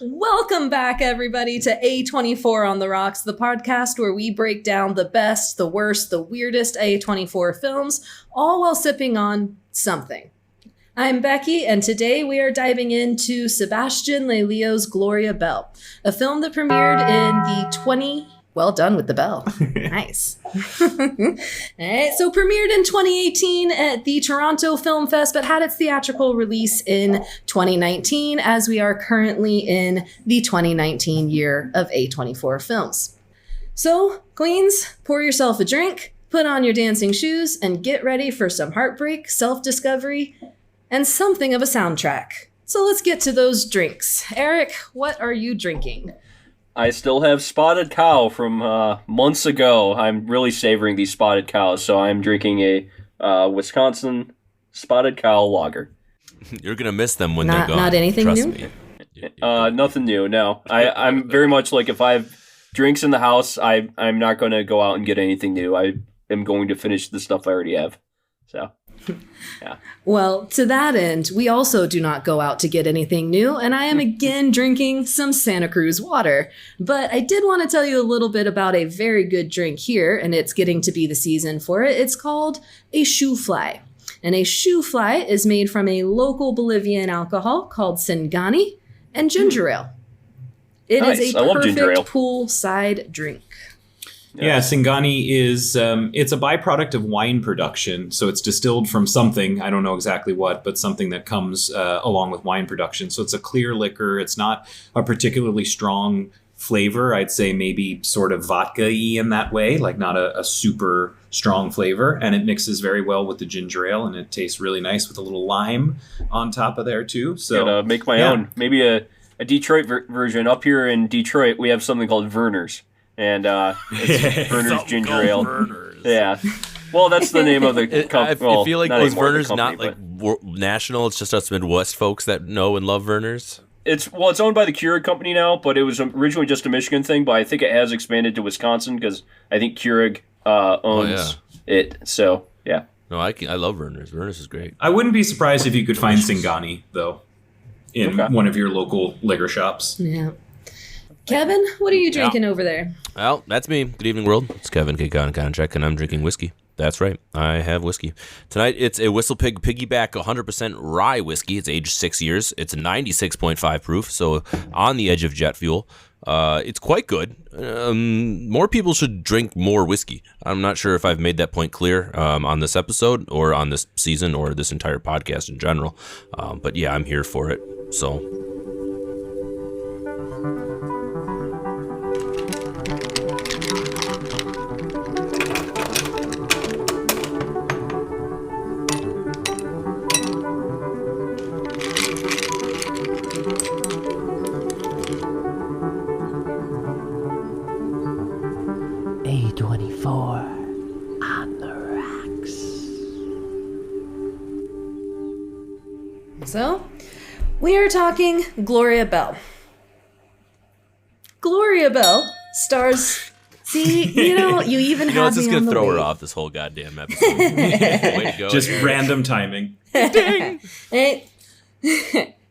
Welcome back, everybody, to A24 on the Rocks, the podcast where we break down the best, the worst, the weirdest A24 films, all while sipping on something. I'm Becky, and today we are diving into Sebastian Lelio's Gloria Bell, a film that premiered in the Well done with the bell. Nice. All right, so premiered in 2018 at the Toronto Film Fest, but had its theatrical release in 2019, as we are currently in the 2019 year of A24 films. So, queens, pour yourself a drink, put on your dancing shoes, and get ready for some heartbreak, self-discovery, and something of a soundtrack. So let's get to those drinks. Eric, what are you drinking? I still have Spotted Cow from months ago. I'm really savoring these Spotted Cows, so I'm drinking a Wisconsin Spotted Cow lager. You're going to miss them when they're gone. Not anything Trust new? me. Nothing new, no. I'm very much like if I have drinks in the house, I'm not going to go out and get anything new. I am going to finish the stuff I already have. So, yeah. Well, to that end, we also do not go out to get anything new, and I am again drinking some Santa Cruz water. But I did want to tell you a little bit about a very good drink here, and it's getting to be the season for it. It's called a shoe fly. And a shoe fly is made from a local Bolivian alcohol called Singani and ginger ale. It Nice. is a I love ginger ale. perfect poolside drink. Yeah, Singani is, it's a byproduct of wine production. So it's distilled from something, I don't know exactly what, but something that comes along with wine production. So it's a clear liquor. It's not a particularly strong flavor. I'd say maybe sort of vodka-y in that way, like not a super strong flavor. And it mixes very well with the ginger ale, and it tastes really nice with a little lime on top of there too. So Gotta make my own. Maybe a Detroit version. Up here in Detroit, we have something called Verner's. And it's Verner's ginger ale. Verner's. Yeah. Well, that's the name of the company. I feel like was Verner's not like national? It's just us Midwest folks that know and love Verner's. It's owned by the Keurig company now, but it was originally just a Michigan thing. But I think it has expanded to Wisconsin because I think Keurig owns it. So yeah. No, I love Verner's. Verner's is great. I wouldn't be surprised if you could find Singani, though, in one of your local liquor shops. Yeah. Kevin, what are you drinking over there? Well, that's me. Good evening, world. It's Kevin K. Contract, and I'm drinking whiskey. That's right. I have whiskey. Tonight, it's a Whistle Pig Piggyback 100% rye whiskey. It's aged 6 years. It's 96.5 proof, so on the edge of jet fuel. It's quite good. More people should drink more whiskey. I'm not sure if I've made that point clear on this episode or on this season or this entire podcast in general. But yeah, I'm here for it. So... A24 on the rocks. So, we are talking Gloria Bell. Gloria Bell stars... See, you even have it's me just on going to the throw her lead. off this whole goddamn episode. Way to go. Just random timing. Ding!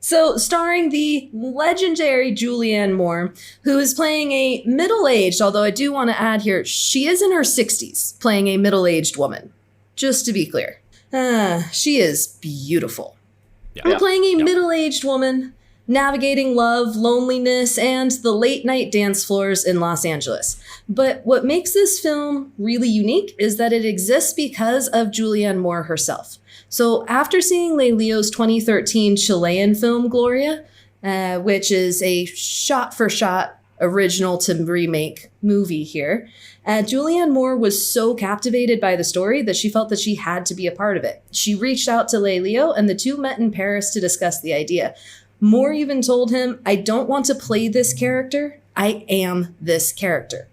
So, starring the legendary Julianne Moore, who is playing a middle-aged, although I do want to add here, she is in her 60s, playing a middle-aged woman. Just to be clear. She is beautiful. Yeah. Playing a middle-aged woman, navigating love, loneliness, and the late-night dance floors in Los Angeles. But what makes this film really unique is that it exists because of Julianne Moore herself. So after seeing Lelio's 2013 Chilean film, Gloria, which is a shot-for-shot original to remake movie here, Julianne Moore was so captivated by the story that she felt that she had to be a part of it. She reached out to Lelio, and the two met in Paris to discuss the idea. Moore even told him, "I don't want to play this character. I am this character."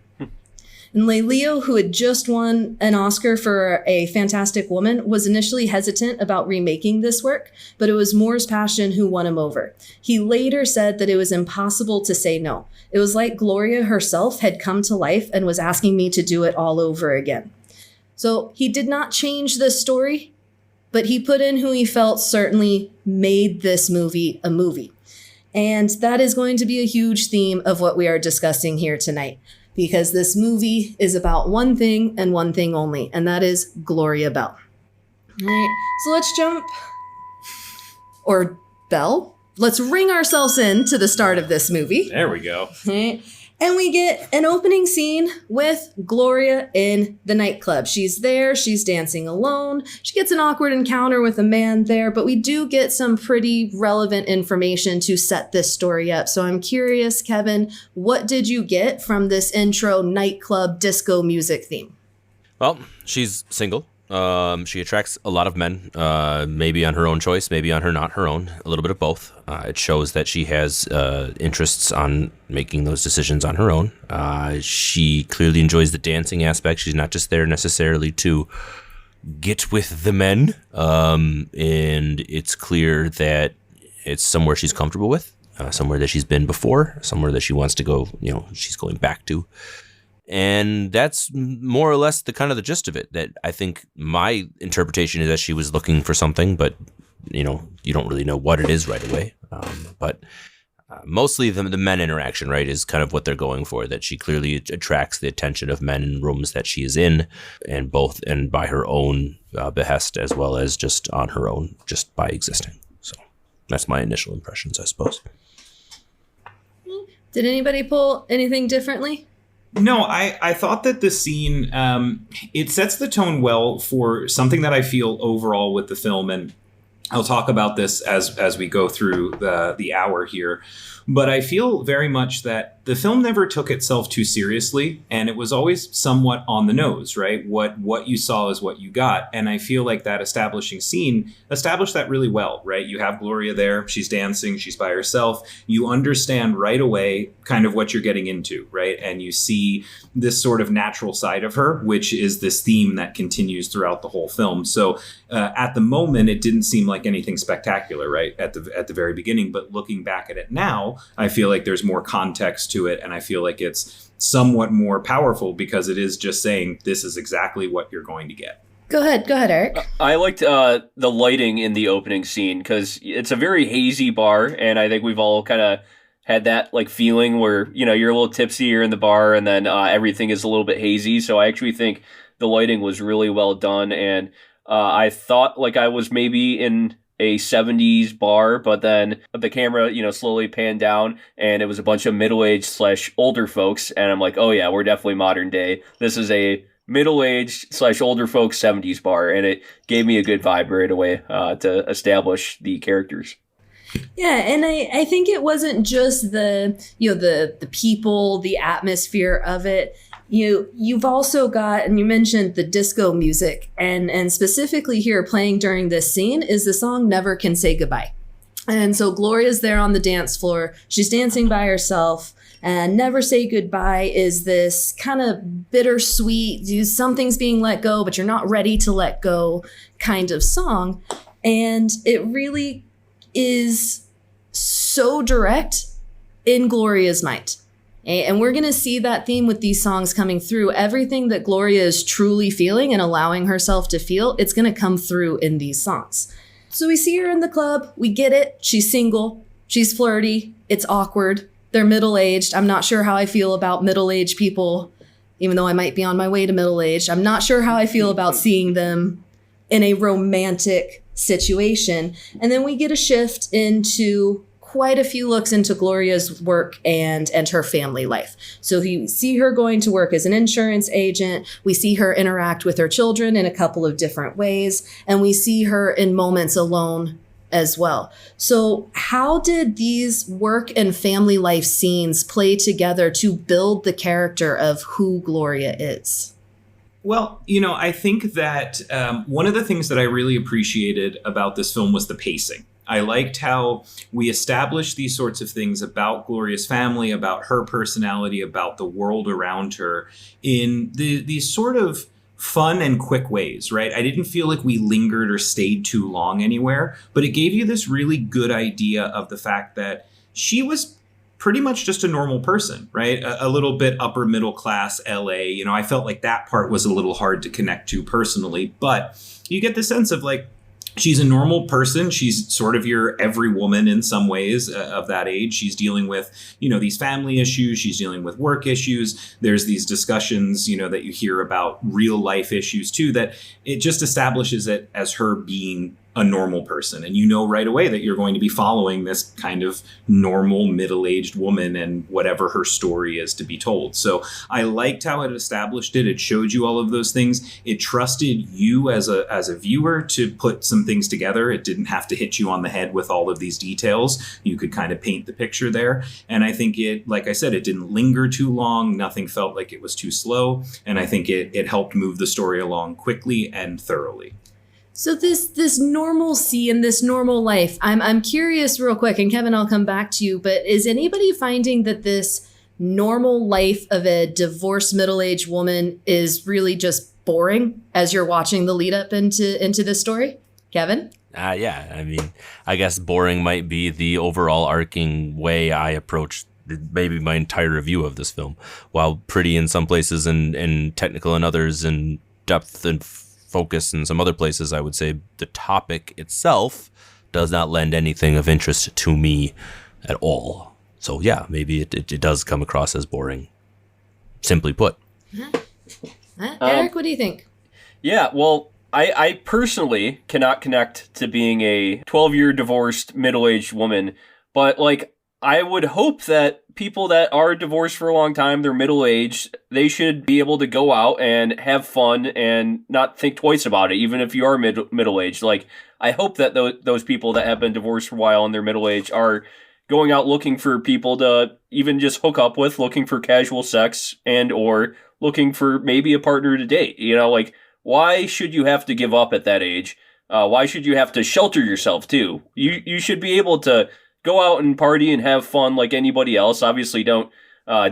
And Lelio, who had just won an Oscar for A Fantastic Woman, was initially hesitant about remaking this work, but it was Moore's passion who won him over. He later said that it was impossible to say no. It was like Gloria herself had come to life and was asking me to do it all over again. So he did not change this story, but he put in who he felt certainly made this movie a movie. And that is going to be a huge theme of what we are discussing here tonight, because this movie is about one thing and one thing only, and that is Gloria Bell. All right, so let's jump, or Bell. Let's ring ourselves in to the start of this movie. There we go. All right. And we get an opening scene with Gloria in the nightclub. She's there, she's dancing alone. She gets an awkward encounter with a man there, but we do get some pretty relevant information to set this story up. So I'm curious, Kevin, what did you get from this intro nightclub disco music theme? Well, she's single. She attracts a lot of men, maybe on her own choice, maybe on her not her own, a little bit of both. It shows that she has interests on making those decisions on her own. She clearly enjoys the dancing aspect. She's not just there necessarily to get with the men, and it's clear that it's somewhere she's comfortable with, somewhere that she's been before, somewhere that she wants to go, she's going back to. And that's more or less the kind of the gist of it. That I think my interpretation is that she was looking for something, but you don't really know what it is right away. But mostly the men interaction, right, is kind of what they're going for. That she clearly attracts the attention of men in rooms that she is in, and by her own behest as well as just on her own, just by existing. So that's my initial impressions, I suppose. Did anybody pull anything differently? No, I thought that the scene, it sets the tone well for something that I feel overall with the film, and I'll talk about this as we go through the hour here. But I feel very much that the film never took itself too seriously, and it was always somewhat on the nose, right? What you saw is what you got. And I feel like that establishing scene established that really well, right? You have Gloria there, she's dancing, she's by herself. You understand right away kind of what you're getting into, right? And you see this sort of natural side of her, which is this theme that continues throughout the whole film. So at the moment, it didn't seem like anything spectacular, right? At the very beginning, but looking back at it now, I feel like there's more context to it, and I feel like it's somewhat more powerful because it is just saying this is exactly what you're going to get. Go ahead, Eric. I liked the lighting in the opening scene because it's a very hazy bar, and I think we've all kind of had that like feeling where you're a little tipsy, you're in the bar, and then everything is a little bit hazy. So I actually think the lighting was really well done, and I thought like I was maybe in a 70s bar, but then the camera, slowly panned down and it was a bunch of middle-aged / older folks. And I'm like, oh yeah, we're definitely modern day. This is a middle-aged / older folks 70s bar. And it gave me a good vibe right away to establish the characters. Yeah, and I think it wasn't just the people, the atmosphere of it. You've also got, and you mentioned the disco music, and specifically here playing during this scene is the song Never Can Say Goodbye. And so Gloria's there on the dance floor. She's dancing by herself, and Never Say Goodbye is this kind of bittersweet, something's being let go, but you're not ready to let go kind of song. And it really is so direct in Gloria's mind. And we're going to see that theme with these songs coming through. Everything that Gloria is truly feeling and allowing herself to feel, it's going to come through in these songs. So we see her in the club. We get it. She's single. She's flirty. It's awkward. They're middle-aged. I'm not sure how I feel about middle-aged people, even though I might be on my way to middle-aged. I'm not sure how I feel about seeing them in a romantic situation. And then we get a shift into quite a few looks into Gloria's work and her family life. So we see her going to work as an insurance agent. We see her interact with her children in a couple of different ways. And we see her in moments alone as well. So how did these work and family life scenes play together to build the character of who Gloria is? Well, I think that one of the things that I really appreciated about this film was the pacing. I liked how we established these sorts of things about Gloria's family, about her personality, about the world around her in these sort of fun and quick ways, right? I didn't feel like we lingered or stayed too long anywhere, but it gave you this really good idea of the fact that she was pretty much just a normal person, right? A little bit upper middle class LA. I felt like that part was a little hard to connect to personally, but you get the sense of like, she's a normal person. She's sort of your every woman in some ways of that age. She's dealing with, these family issues. She's dealing with work issues. There's these discussions, that you hear about real life issues too, that it just establishes it as her being a normal person. And right away that you're going to be following this kind of normal middle-aged woman and whatever her story is to be told. So I liked how it established it. It showed you all of those things. It trusted you as a viewer to put some things together. It didn't have to hit you on the head with all of these details. You could kind of paint the picture there. And I think it, like I said, it didn't linger too long. Nothing felt like it was too slow. And I think it helped move the story along quickly and thoroughly. So this normalcy and this normal life, I'm curious real quick, and Kevin, I'll come back to you, but is anybody finding that this normal life of a divorced middle-aged woman is really just boring as you're watching the lead up into this story? Kevin? Yeah, I mean, I guess boring might be the overall arcing way I approach maybe my entire review of this film. While pretty in some places and technical in others and depth and focus in some other places, I would say the topic itself does not lend anything of interest to me at all. So yeah, maybe it does come across as boring, simply put. Eric, what do you think? Yeah, well, I personally cannot connect to being a 12-year divorced middle-aged woman, but I would hope that people that are divorced for a long time, they're middle-aged, they should be able to go out and have fun and not think twice about it, even if you are middle-aged. I hope that those people that have been divorced for a while and they're middle-aged are going out looking for people to even just hook up with, looking for casual sex and or looking for maybe a partner to date. Why should you have to give up at that age? Why should you have to shelter yourself too? You should be able to go out and party and have fun like anybody else. Obviously, don't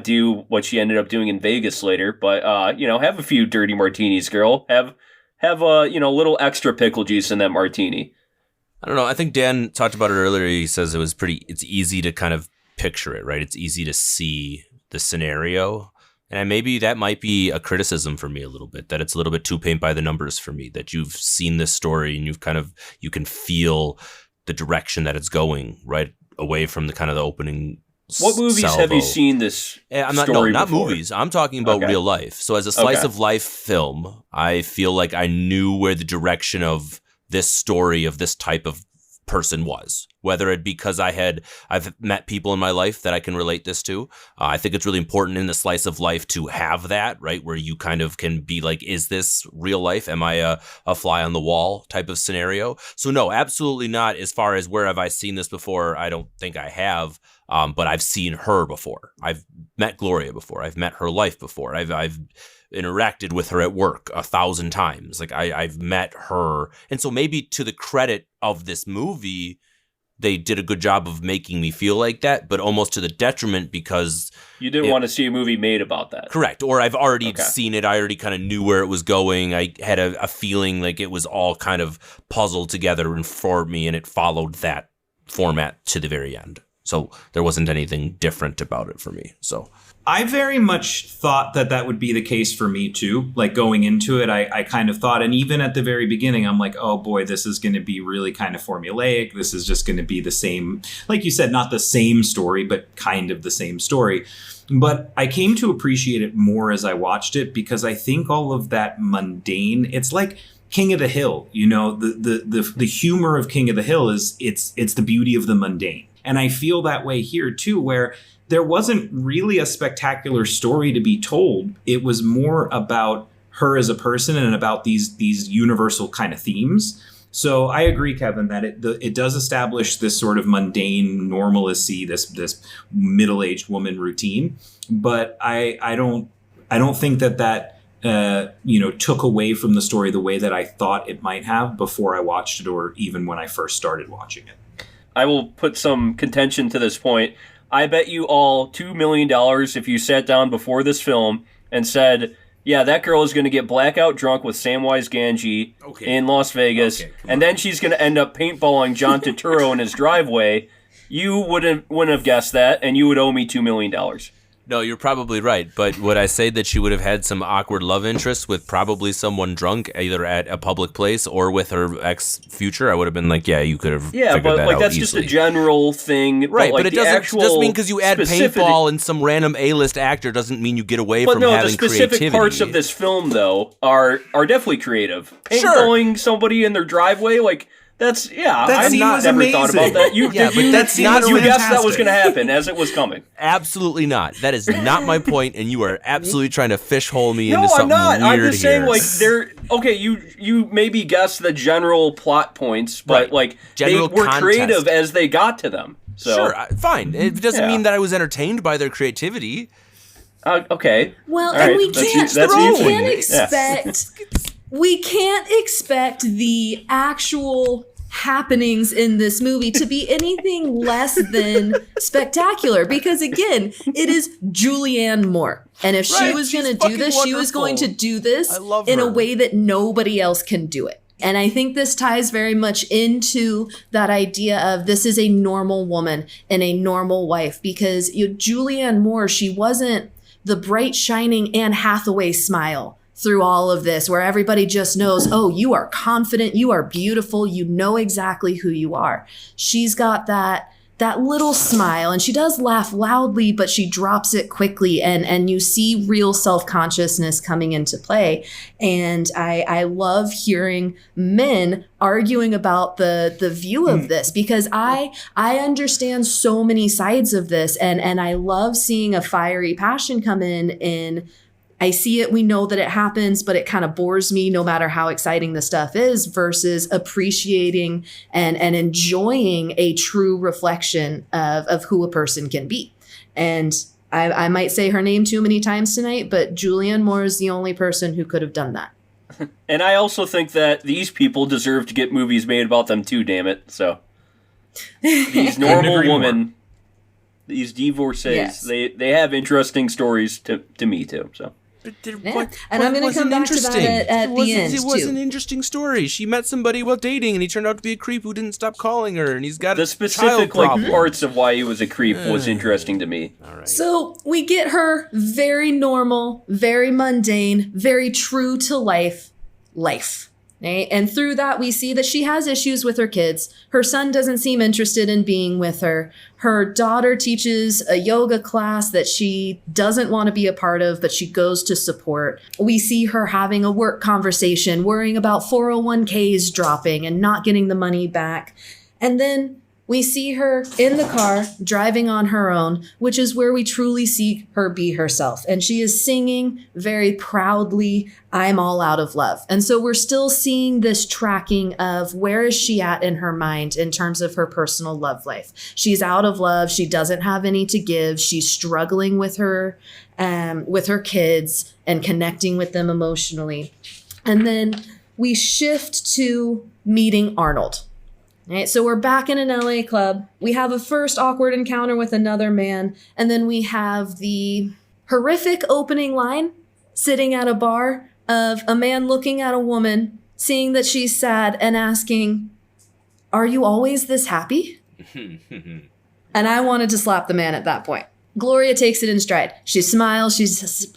do what she ended up doing in Vegas later, but have a few dirty martinis, girl. Have a little extra pickle juice in that martini. I don't know. I think Dan talked about it earlier. He says it's easy to kind of picture it, right? It's easy to see the scenario. And maybe that might be a criticism for me a little bit, that it's a little bit too paint by the numbers for me, that you've seen this story and you can feel the direction that it's going right away from the kind of the opening. What movies salvo. have you seen this story not before? movies. I'm talking about real life. So as a slice of life film, I feel like I knew where the direction of this story of this type of person was, whether it because I've met people in my life that I can relate this to. I think it's really important in the slice of life to have that, right? Where you kind of can be like, is this real life? Am I a fly on the wall type of scenario? So no, absolutely not. As far as where have I seen this before? I don't think I have. But I've seen her before. I've met Gloria before. I've met her life before. I've interacted with her at work 1,000 times. I've met her. And so maybe to the credit of this movie, they did a good job of making me feel like that, but almost to the detriment because you didn't want to see a movie made about that. Correct. Or I've already seen it. I already kind of knew where it was going. I had a feeling like it was all kind of puzzled together and for me, and it followed that format to the very end. So there wasn't anything different about it for me. So I very much thought that would be the case for me too. Going into it, I kind of thought, and even at the very beginning, I'm like, oh boy, this is going to be really kind of formulaic. This is just going to be the same, like you said, not the same story, but kind of the same story. But I came to appreciate it more as I watched it, because I think all of that mundane, it's like King of the Hill, the humor of King of the Hill is it's the beauty of the mundane. And I feel that way here too, where there wasn't really a spectacular story to be told. It was more about her as a person and about these universal kind of themes. So I agree, Kevin, that it does establish this sort of mundane normalcy, this middle-aged woman routine. But I don't think that took away from the story the way that I thought it might have before I watched it, or even when I first started watching it. I will put some contention to this point. I bet you all $2 million if you sat down before this film and said, yeah, that girl is going to get blackout drunk with Samwise Gamgee in Las Vegas, and then she's going to end up paintballing John Turturro in his driveway. You wouldn't have guessed that, and you would owe me $2 million. No, you're probably right. But would I say that she would have had some awkward love interest with probably someone drunk, either at a public place or with her ex-future? I would have been like, yeah, you could have figured that out that's easily. just a general thing. Right, but it doesn't just mean because you add paintball and some random A-list actor doesn't mean you get away from having creativity. But no, the specific parts of this film, though, are definitely creative. Paintballing somebody in their driveway, like... I've never thought about that. You guessed that was going to happen as it was coming. Absolutely not. That is not my point, and you are absolutely trying to fishhole me into something weird. No, I'm not. I'm just saying, you maybe guessed the general plot points, but they were creative as they got to them. So. Sure, fine. It doesn't mean that I was entertained by their creativity. Okay. Well, and we can't we can't expect the actual happenings in this movie to be anything less than spectacular because, again, it is Julianne Moore. And if she was going to do this, she was going to do this in a way that nobody else can do it. And I think this ties very much into that idea of this is a normal woman and a normal wife because Julianne Moore, she wasn't the bright, shining Anne Hathaway smile through all of this, where everybody just knows, oh, you are confident, you are beautiful, you know exactly who you are. She's got that little smile, and she does laugh loudly, but she drops it quickly, and you see real self-consciousness coming into play. And I love hearing men arguing about the view of this because I understand so many sides of this, and I love seeing a fiery passion come in. I see it, we know that it happens, but it kind of bores me no matter how exciting the stuff is versus appreciating and enjoying a true reflection of who a person can be. And I might say her name too many times tonight, but Julianne Moore is the only person who could have done that. And I also think that these people deserve to get movies made about them too, damn it. So these normal women, these divorcees, they have interesting stories to me too, so. And I'm going to come back to that at the end, It was an interesting story. She met somebody while dating, and he turned out to be a creep who didn't stop calling her, and he's got the specific parts of why he was a creep was interesting to me. All right. So we get her very normal, very mundane, very true to life. Right? And through that, we see that she has issues with her kids. Her son doesn't seem interested in being with her. Her daughter teaches a yoga class that she doesn't want to be a part of, but she goes to support. We see her having a work conversation, worrying about 401ks dropping and not getting the money back. And then we see her in the car driving on her own, which is where we truly see her be herself. And she is singing very proudly, I'm all out of love. And so we're still seeing this tracking of where is she at in her mind in terms of her personal love life. She's out of love. She doesn't have any to give. She's struggling with her kids and connecting with them emotionally. And then we shift to meeting Arnold. All right, so we're back in an LA club. We have a first awkward encounter with another man, and then we have the horrific opening line sitting at a bar of a man looking at a woman, seeing that she's sad, and asking, "Are you always this happy?" And I wanted to slap the man at that point. Gloria takes it in stride. She smiles, she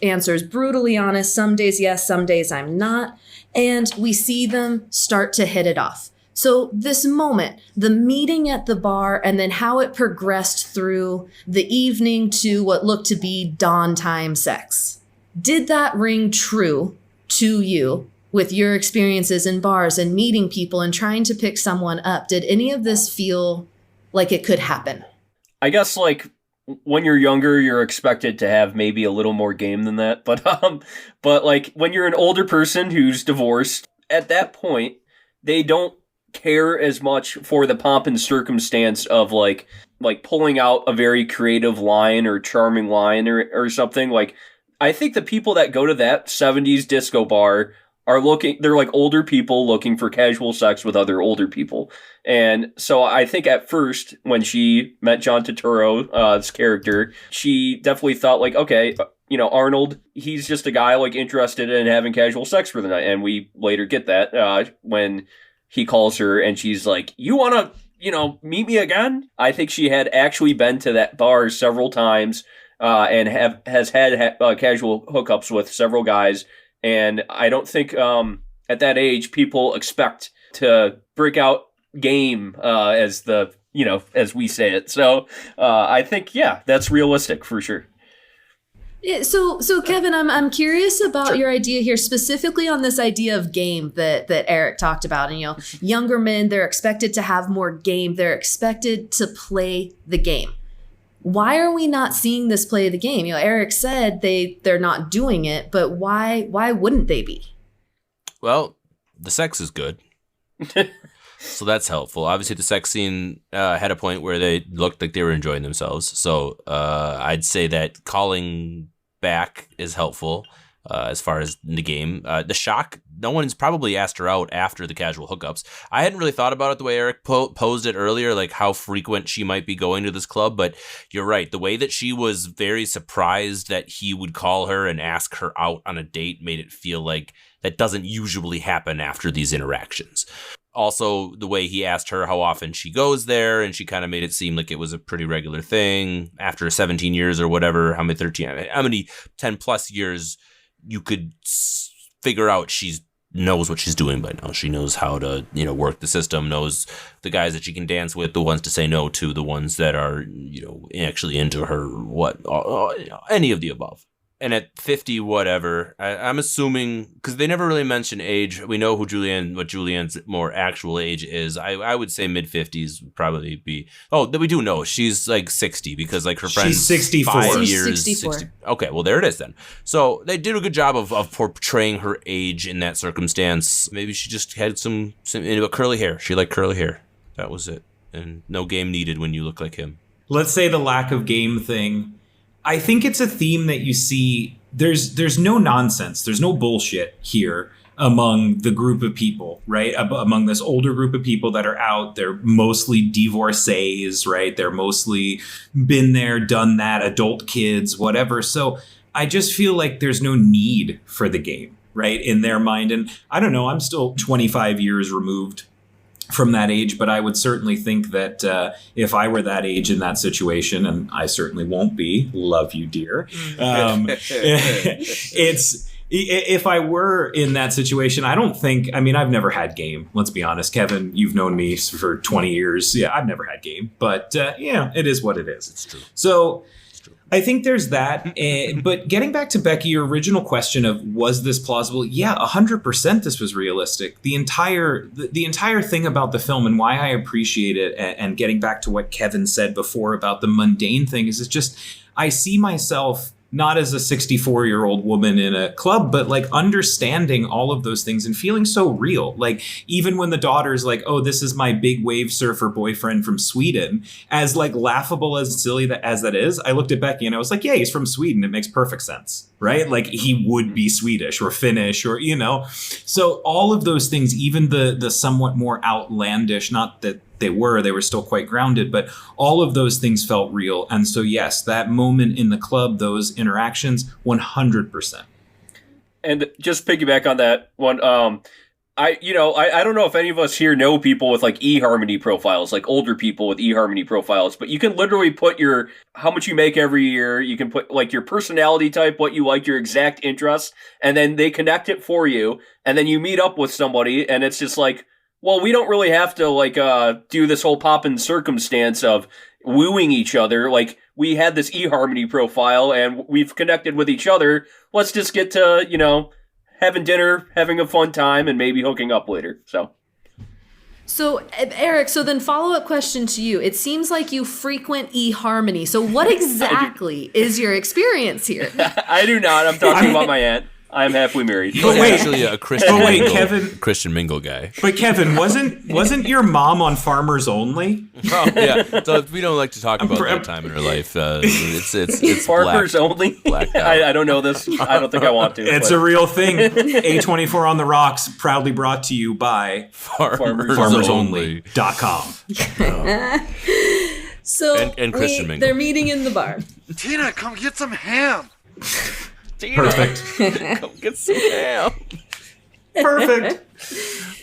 answers brutally honest, some days yes, some days I'm not, and we see them start to hit it off. So this moment, the meeting at the bar, and then how it progressed through the evening to what looked to be dawn time sex. Did that ring true to you with your experiences in bars and meeting people and trying to pick someone up? Did any of this feel like it could happen? I guess when you're younger, you're expected to have maybe a little more game than that. But when you're an older person who's divorced, at that point, they don't care as much for the pomp and circumstance of like pulling out a very creative line or charming line or something. I think the people that go to that 70s disco bar they're like older people looking for casual sex with other older people. And so I think at first when she met John Turturro's character, she definitely thought okay, Arnold, he's just a guy interested in having casual sex for the night. And we later get that when he calls her and she's like, you want to, meet me again? I think she had actually been to that bar several times and has had casual hookups with several guys. And I don't think at that age people expect to break out game as we say it. So I think, yeah, that's realistic for sure. Yeah, so Kevin, I'm curious about your idea here, specifically on this idea of game that Eric talked about. And younger men, they're expected to have more game. They're expected to play the game. Why are we not seeing this play the game? Eric said they're not doing it, but why wouldn't they be? Well, the sex is good. So that's helpful. Obviously, the sex scene had a point where they looked like they were enjoying themselves. So I'd say that calling back is helpful as far as the game. The shock, no one's probably asked her out after the casual hookups. I hadn't really thought about it the way Eric posed it earlier, like how frequent she might be going to this club. But you're right. The way that she was very surprised that he would call her and ask her out on a date made it feel like that doesn't usually happen after these interactions. Also, the way he asked her how often she goes there, and she kind of made it seem like it was a pretty regular thing. After 17 years or whatever, how many 10 plus years, you could figure out she knows what she's doing by now. She knows how to, work the system, knows the guys that she can dance with, the ones to say no to, the ones that are, actually into her, any of the above. And at 50, whatever, I'm assuming, because they never really mention age. We know what Julianne's more actual age is. I would say mid-50s would probably be. Oh, we do know. She's like 60 because like her friend's she's 64. 5 She's years. 64. 60. Okay, well, there it is then. So they did a good job of portraying her age in that circumstance. Maybe she just had some curly hair. She liked curly hair. That was it. And no game needed when you look like him. Let's say the lack of game thing. I think it's a theme that you see. There's no nonsense. There's no bullshit here among the group of people, right? Among this older group of people that are out. They're mostly divorcees, right? They're mostly been there, done that, adult kids, whatever. So I just feel like there's no need for the game, right? In their mind. And I don't know, I'm still 25 years removed from that age, but I would certainly think that if I were that age in that situation, and I certainly won't be, love you, dear. If I were in that situation, I've never had game. Let's be honest, Kevin, you've known me for 20 years. Yeah, I've never had game, but it is what it is. It's true. So I think there's that. But getting back to Becky, your original question of was this plausible? Yeah, 100% this was realistic. The entire thing about the film and why I appreciate it, and getting back to what Kevin said before about the mundane thing, is it's just I see myself not as a 64-year-old woman in a club, but like understanding all of those things and feeling so real. Like even when the daughter's like, oh, this is my big wave surfer boyfriend from Sweden, as like laughable as silly as that is, I looked at Becky and I was like, yeah, he's from Sweden. It makes perfect sense, right? Like he would be Swedish or Finnish or, so all of those things, even the somewhat more outlandish, not that they were still quite grounded, but all of those things felt real. And so, yes, that moment in the club, those interactions, 100%. And just piggyback on that one, I don't know if any of us here know people with like eHarmony profiles, like older people with eHarmony profiles, but you can literally put how much you make every year. You can put like your personality type, what you like, your exact interests, and then they connect it for you. And then you meet up with somebody and it's just like, well, we don't really have to like do this whole pop-in circumstance of wooing each other. Like we had this eHarmony profile and we've connected with each other. Let's just get to, having dinner, having a fun time, and maybe hooking up later. So Eric, then follow-up question to you. It seems like you frequent eHarmony. So what exactly is your experience here? I do not. I'm talking about my aunt. I'm halfway married. He's actually a Christian Mingle, Kevin, Christian Mingle guy. But Kevin, wasn't your mom on Farmers Only? Oh, yeah. So we don't like to talk about that time in her life. It's Farmers Only? I don't know this. I don't think I want to. It's a real thing. A24 on the Rocks, proudly brought to you by FarmersOnly.com. So and Christian Mingle. They're meeting in the bar. Tina, come get some ham. Perfect. Come get some ham. Perfect.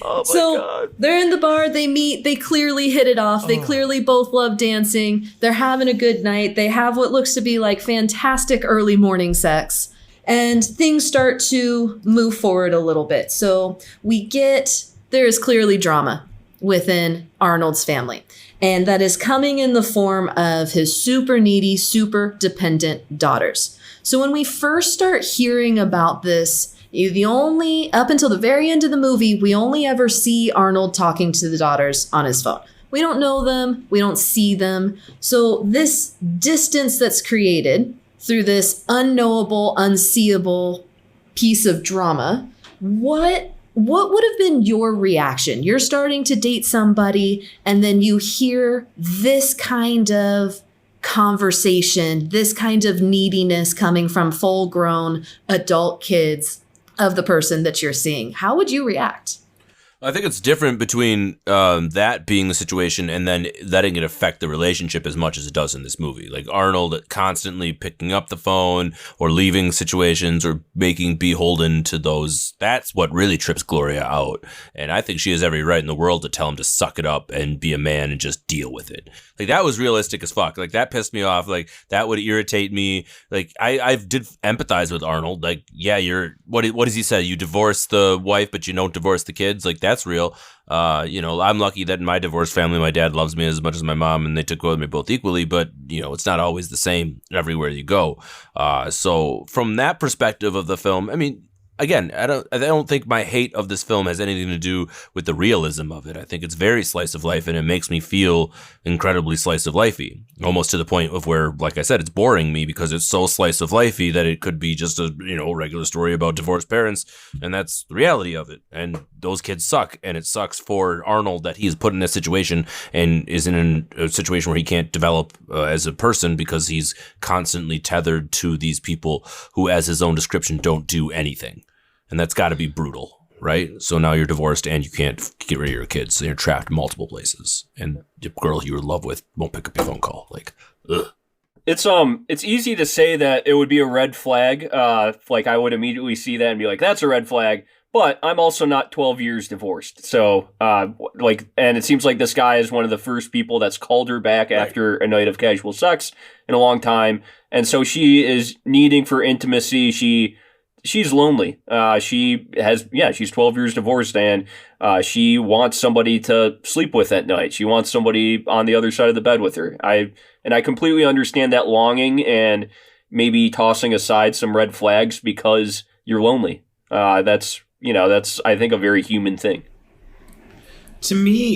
Oh my So God. they're in the bar, they meet, they clearly hit it off. They clearly both love dancing. They're having a good night. They have what looks to be like fantastic early morning sex. And things start to move forward a little bit. So there is clearly drama within Arnold's family. And that is coming in the form of his super needy, super dependent daughters. So when we first start hearing about this, up until the very end of the movie, we only ever see Arnold talking to the daughters on his phone. We don't know them. We don't see them. So this distance that's created through this unknowable, unseeable piece of drama, what would have been your reaction? You're starting to date somebody, and then you hear this kind of conversation, this kind of neediness coming from full-grown adult kids of the person that you're seeing. How would you react? I think it's different between that being the situation and then letting it affect the relationship as much as it does in this movie. Like Arnold constantly picking up the phone or leaving situations or making beholden to those. That's what really trips Gloria out. And I think she has every right in the world to tell him to suck it up and be a man and just deal with it. Like that was realistic as fuck. Like that pissed me off. Like that would irritate me. Like I did empathize with Arnold. Like, yeah, what does he say? You divorce the wife, but you don't divorce the kids. Like that's real. I'm lucky that in my divorced family, my dad loves me as much as my mom, and they took care of me both equally. But it's not always the same everywhere you go. So from that perspective of the film, I mean, again, I don't think my hate of this film has anything to do with the realism of it. I think it's very slice of life, and it makes me feel incredibly slice of lifey, almost to the point of where, like I said, it's boring me because it's so slice of lifey that it could be just a regular story about divorced parents, and that's the reality of it. And those kids suck, and it sucks for Arnold that he's put in this situation and is in a situation where he can't develop as a person because he's constantly tethered to these people who, as his own description, don't do anything. And that's got to be brutal, right? So now you're divorced and you can't get rid of your kids. So you're trapped in multiple places. And the girl you were in love with won't pick up your phone call. Like, ugh. It's easy to say that it would be a red flag. Like I would immediately see that and be like, that's a red flag. But I'm also not 12 years divorced. So, and it seems like this guy is one of the first people that's called her back after a night of casual sex in a long time. And so she is needing for intimacy. She's lonely. She's 12 years divorced, and she wants somebody to sleep with at night. She wants somebody on the other side of the bed with her. I completely understand that longing and maybe tossing aside some red flags because you're lonely. That's I think a very human thing. To me,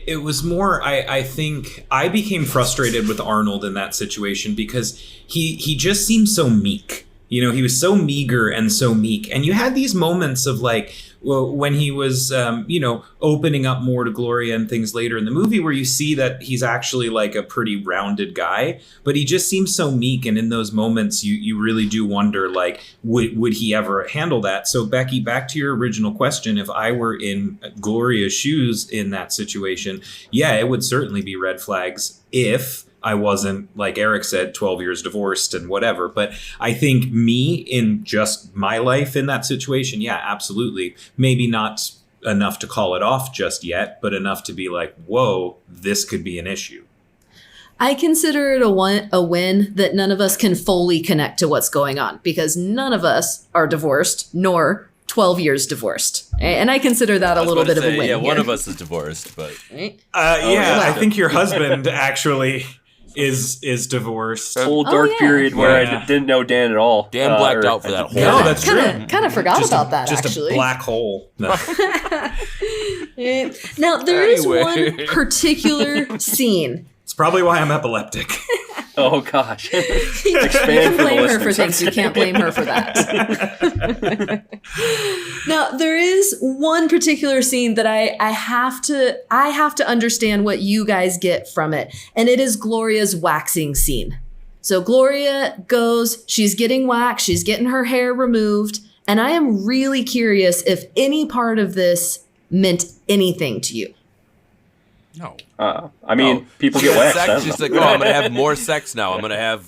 it was more, I think I became frustrated with Arnold in that situation because he just seemed so meek. He was so meager and so meek. And you had these moments of when he was, opening up more to Gloria and things later in the movie where you see that he's actually like a pretty rounded guy, but he just seems so meek. And in those moments, you really do wonder, would he ever handle that? So Becky, back to your original question, if I were in Gloria's shoes in that situation, yeah, it would certainly be red flags if I wasn't, like Eric said, 12 years divorced and whatever. But I think me in just my life in that situation, yeah, absolutely. Maybe not enough to call it off just yet, but enough to be like, whoa, this could be an issue. I consider it a win that none of us can fully connect to what's going on because none of us are divorced nor 12 years divorced. And I consider that a little bit of a win. Yeah, one of us is divorced, but... Right? I think your husband actually... is divorced. Whole dark period where I didn't know Dan at all. Dan blacked out for that whole. No, that's true. Kind of forgot about that. Just actually, a black hole. No. Now there is one particular scene. It's probably why I'm epileptic. Oh gosh! You can't blame her for things. You can't blame her for that. Now there is one particular scene that I have to understand what you guys get from it, and it is Gloria's waxing scene. So Gloria goes, she's getting waxed, she's getting her hair removed, and I am really curious if any part of this meant anything to you. No. People get waxed. Sex, she's like, I'm going to have more sex now. I'm going to have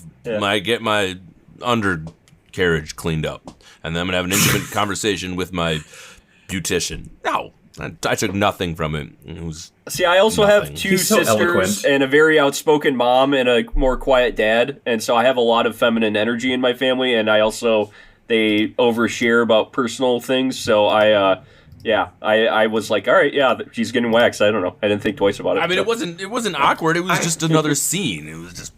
get my undercarriage cleaned up. And then I'm going to have an intimate conversation with my beautician. No. I took nothing from it. It was See, I also nothing. have two He's so sisters eloquent. and a very outspoken mom and a more quiet dad, and so I have a lot of feminine energy in my family, and I also they overshare about personal things. So I was like, all right, yeah, she's getting waxed. I don't know. I didn't think twice about it. I mean, so. it wasn't awkward. It was just another scene. It was just.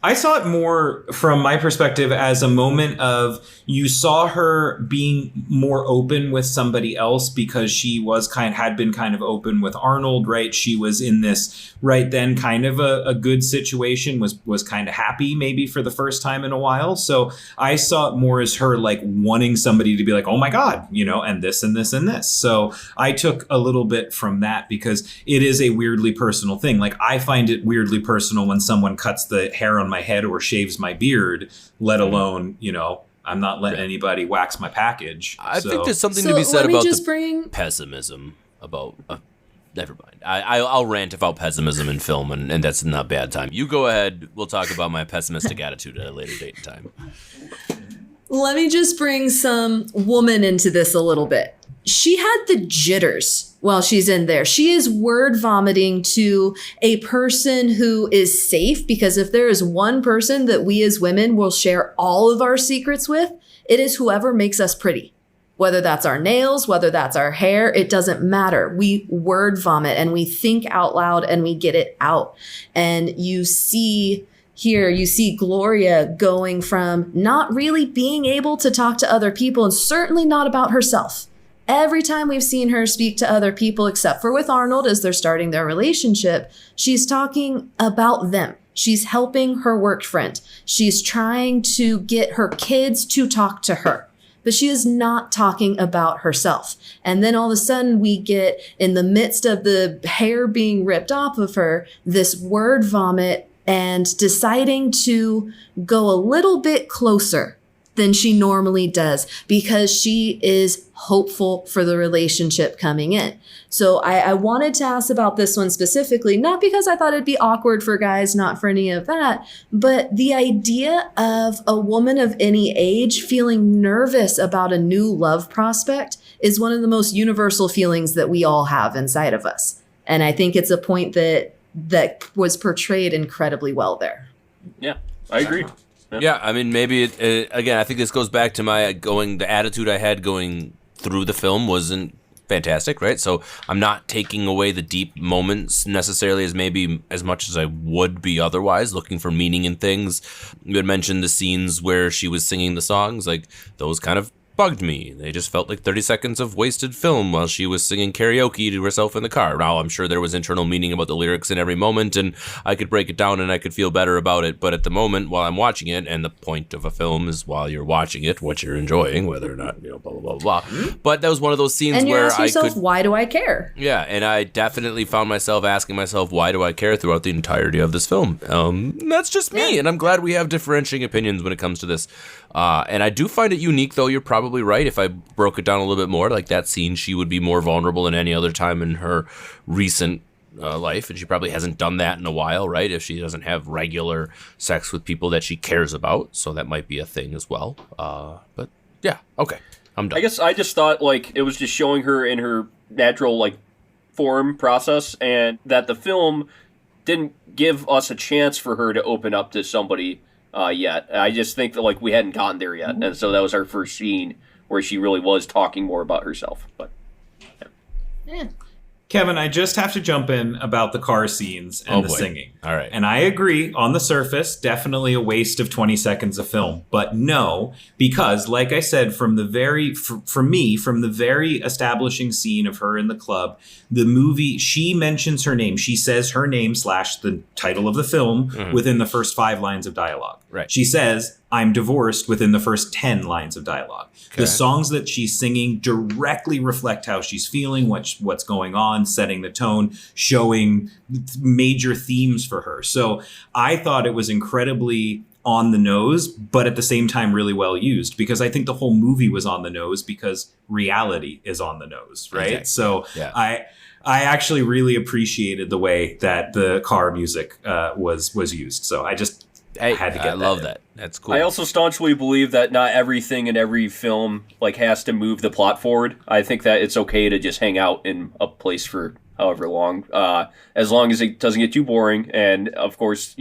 I saw it more from my perspective as a moment of you saw her being more open with somebody else because she had been kind of open with Arnold, right? She was in this right then kind of a good situation, was kind of happy maybe for the first time in a while. So I saw it more as her like wanting somebody to be like, oh my God, and this and this and this. So I took a little bit from that because it is a weirdly personal thing. Like I find it weirdly personal when someone cuts the hair on my head or shaves my beard, let alone, I'm not letting anybody wax my package. I think there's something to be said about the pessimism about. Never mind. I'll rant about pessimism in film, and that's not bad time. You go ahead. We'll talk about my pessimistic attitude at a later date and time. Let me just bring some woman into this a little bit. She had the jitters while she's in there. She is word vomiting to a person who is safe, because if there is one person that we as women will share all of our secrets with, it is whoever makes us pretty. Whether that's our nails, whether that's our hair, it doesn't matter. We word vomit and we think out loud and we get it out. And you see Gloria going from not really being able to talk to other people, and certainly not about herself. Every time we've seen her speak to other people, except for with Arnold as they're starting their relationship, she's talking about them. She's helping her work friend. She's trying to get her kids to talk to her, but she is not talking about herself. And then all of a sudden we get, in the midst of the hair being ripped off of her, this word vomit and deciding to go a little bit closer than she normally does because she is hopeful for the relationship coming in. So I wanted to ask about this one specifically, not because I thought it'd be awkward for guys, not for any of that, but the idea of a woman of any age feeling nervous about a new love prospect is one of the most universal feelings that we all have inside of us. And I think it's a point that was portrayed incredibly well there. Yeah, I agree. Yeah, I mean, maybe again, I think this goes back to the attitude I had going through the film wasn't fantastic, right? So I'm not taking away the deep moments necessarily as much as I would be otherwise, looking for meaning in things. You had mentioned the scenes where she was singing the songs, like those kind of bugged me. They just felt like 30 seconds of wasted film while she was singing karaoke to herself in the car. Now, I'm sure there was internal meaning about the lyrics in every moment, and I could break it down and I could feel better about it. But at the moment, while I'm watching it, and the point of a film is while you're watching it, what you're enjoying, whether or not, blah, blah, blah, blah. But that was one of those scenes and you where ask yourself, I could... why do I care? Yeah, and I definitely found myself asking myself, why do I care throughout the entirety of this film? That's just me, and I'm glad we have differentiating opinions when it comes to this. And I do find it unique, though. You're probably right. If I broke it down a little bit more, like that scene, she would be more vulnerable than any other time in her recent life, and she probably hasn't done that in a while, right? If she doesn't have regular sex with people that she cares about, so that might be a thing as well. But yeah, okay, I'm done. I guess I just thought like it was just showing her in her natural like form process, and that the film didn't give us a chance for her to open up to somebody yet. I just think that like we hadn't gotten there yet, and so that was our first scene where she really was talking more about herself. But Yeah. Kevin, I just have to jump in about the car scenes and the singing. All right. And I agree, on the surface, definitely a waste of 20 seconds of film. But no, because like I said, from the very establishing scene of her in the club, the movie, she mentions her name. She says her name / the title of the film within the first 5 lines of dialogue. Right. She says, I'm divorced within the first 10 lines of dialogue. Okay. The songs that she's singing directly reflect how she's feeling, what's going on, setting the tone, showing major themes for her. So I thought it was incredibly on the nose, but at the same time really well used, because I think the whole movie was on the nose because reality is on the nose, right? Okay. So yeah. I actually really appreciated the way that the car music was used. So Hey, had to get I love that. That's cool. I also staunchly believe that not everything in every film like has to move the plot forward. I think that it's okay to just hang out in a place for however long, as long as it doesn't get too boring. And of course,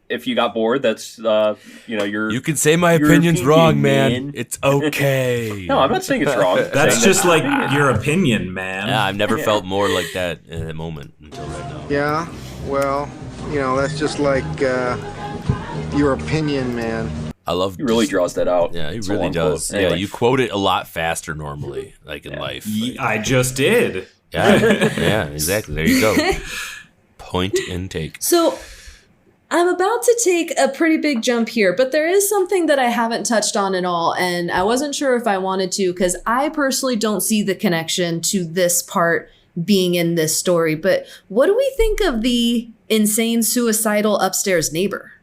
if you got bored, that's You can say my opinion's wrong, man. It's okay. No, I'm not saying it's wrong. That's just like your opinion, man. Yeah, I've never felt more like that in that moment until right now. Yeah, well, that's just like your opinion, man. I love. He really draws that out. Yeah, he It's a really long does. quote. Anyway. Yeah, you quote it a lot faster normally, like in life. I just did. Yeah, exactly. There you go. Point intake. So I'm about to take a pretty big jump here, but there is something that I haven't touched on at all, and I wasn't sure if I wanted to because I personally don't see the connection to this part being in this story. But what do we think of the insane suicidal upstairs neighbor?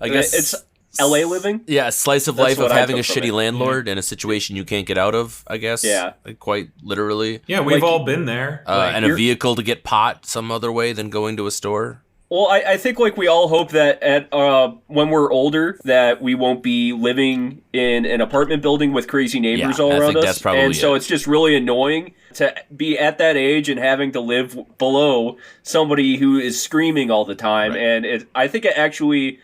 I guess it's LA living. Yeah, a slice of That's life of what I having a took from shitty it. landlord in a situation you can't get out of, I guess. Yeah. Like, quite literally. Yeah, we've Like- all been there. And a vehicle to get pot some other way than going to a store. Well, I think like we all hope that at when we're older that we won't be living in an apartment building with crazy neighbors Yeah, all I around think us. that's probably and so it. it's just really annoying to be at that age and having to live below somebody who is screaming all the time. Right. And I think it actually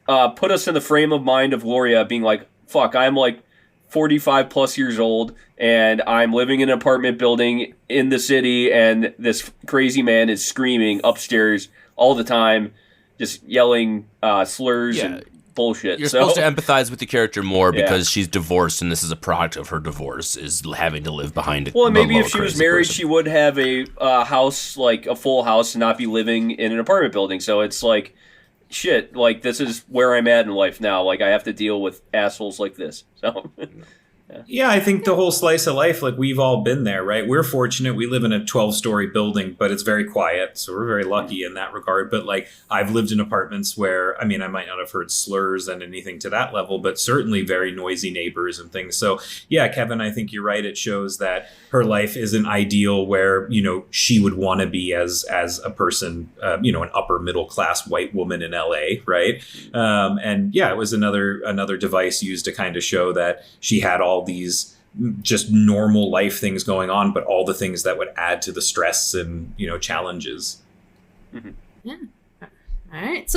put us in the frame of mind of Gloria being like, fuck, I'm like 45 plus years old and I'm living in an apartment building in the city and this crazy man is screaming upstairs all the time, just yelling slurs and bullshit. You're So- supposed to empathize with the character more Yeah. because she's divorced and this is a product of her divorce, is having to live behind it. Well, and maybe if she was married, she would have a house, like a full house, and not be living in an apartment building. So it's like, shit, like this is where I'm at in life now. Like I have to deal with assholes like this. So Yeah, I think the whole slice of life, like we've all been there, right? We're fortunate. We live in a 12-story building, but it's very quiet. So we're very lucky in that regard. But like I've lived in apartments where, I mean, I might not have heard slurs and anything to that level, but certainly very noisy neighbors and things. So yeah, Kevin, I think you're right. It shows that her life isn't ideal where, she would want to be as a person, an upper middle class white woman in LA, right? And yeah, it was another device used to kind of show that she had all these just normal life things going on, but all the things that would add to the stress and challenges. Yeah. All right.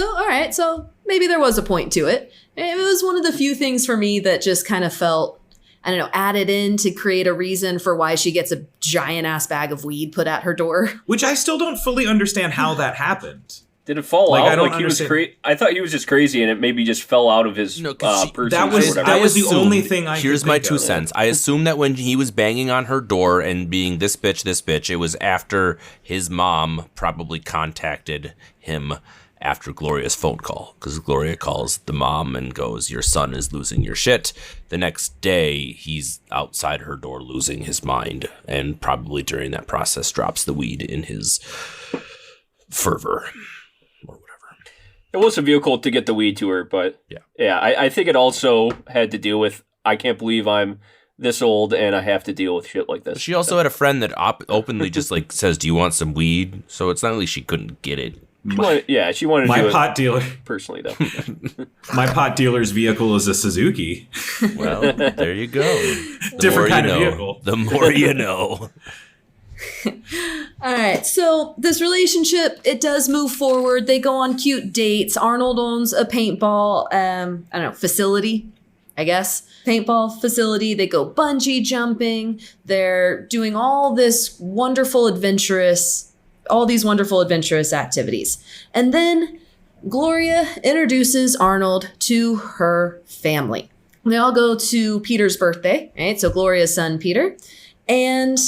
So maybe there was a point to it. It was one of the few things for me that just kind of felt, I don't know, added in to create a reason for why she gets a giant ass bag of weed put at her door. Which I still don't fully understand how that happened. did it fall Like, out? I don't Like he was understand. I thought he was just crazy, and it maybe just fell out of his No, 'cause person. that or was- whatever. that was the assumed- only thing I could Here's my think 2 of. cents. I assume that when he was banging on her door and being this bitch, it was after his mom probably contacted him after Gloria's phone call. Because Gloria calls the mom and goes, your son is losing your shit. The next day, he's outside her door losing his mind. And probably during that process drops the weed in his fervor. Or whatever. It was a vehicle to get the weed to her, but yeah, I think it also had to deal with, I can't believe I'm this old and I have to deal with shit like this. She also had a friend that openly just like says, do you want some weed? So it's not like she couldn't get it. She wanted to My do pot dealer, it personally, though. my pot dealer's vehicle is a Suzuki. Well, there you go. The Different more kind you of know. vehicle. The more you know. All right, so this relationship, it does move forward. They go on cute dates. Arnold owns a paintball, facility, I guess. Paintball facility. They go bungee jumping. They're doing all these wonderful adventurous activities. And then Gloria introduces Arnold to her family. They all go to Peter's birthday, right? So Gloria's son, Peter. And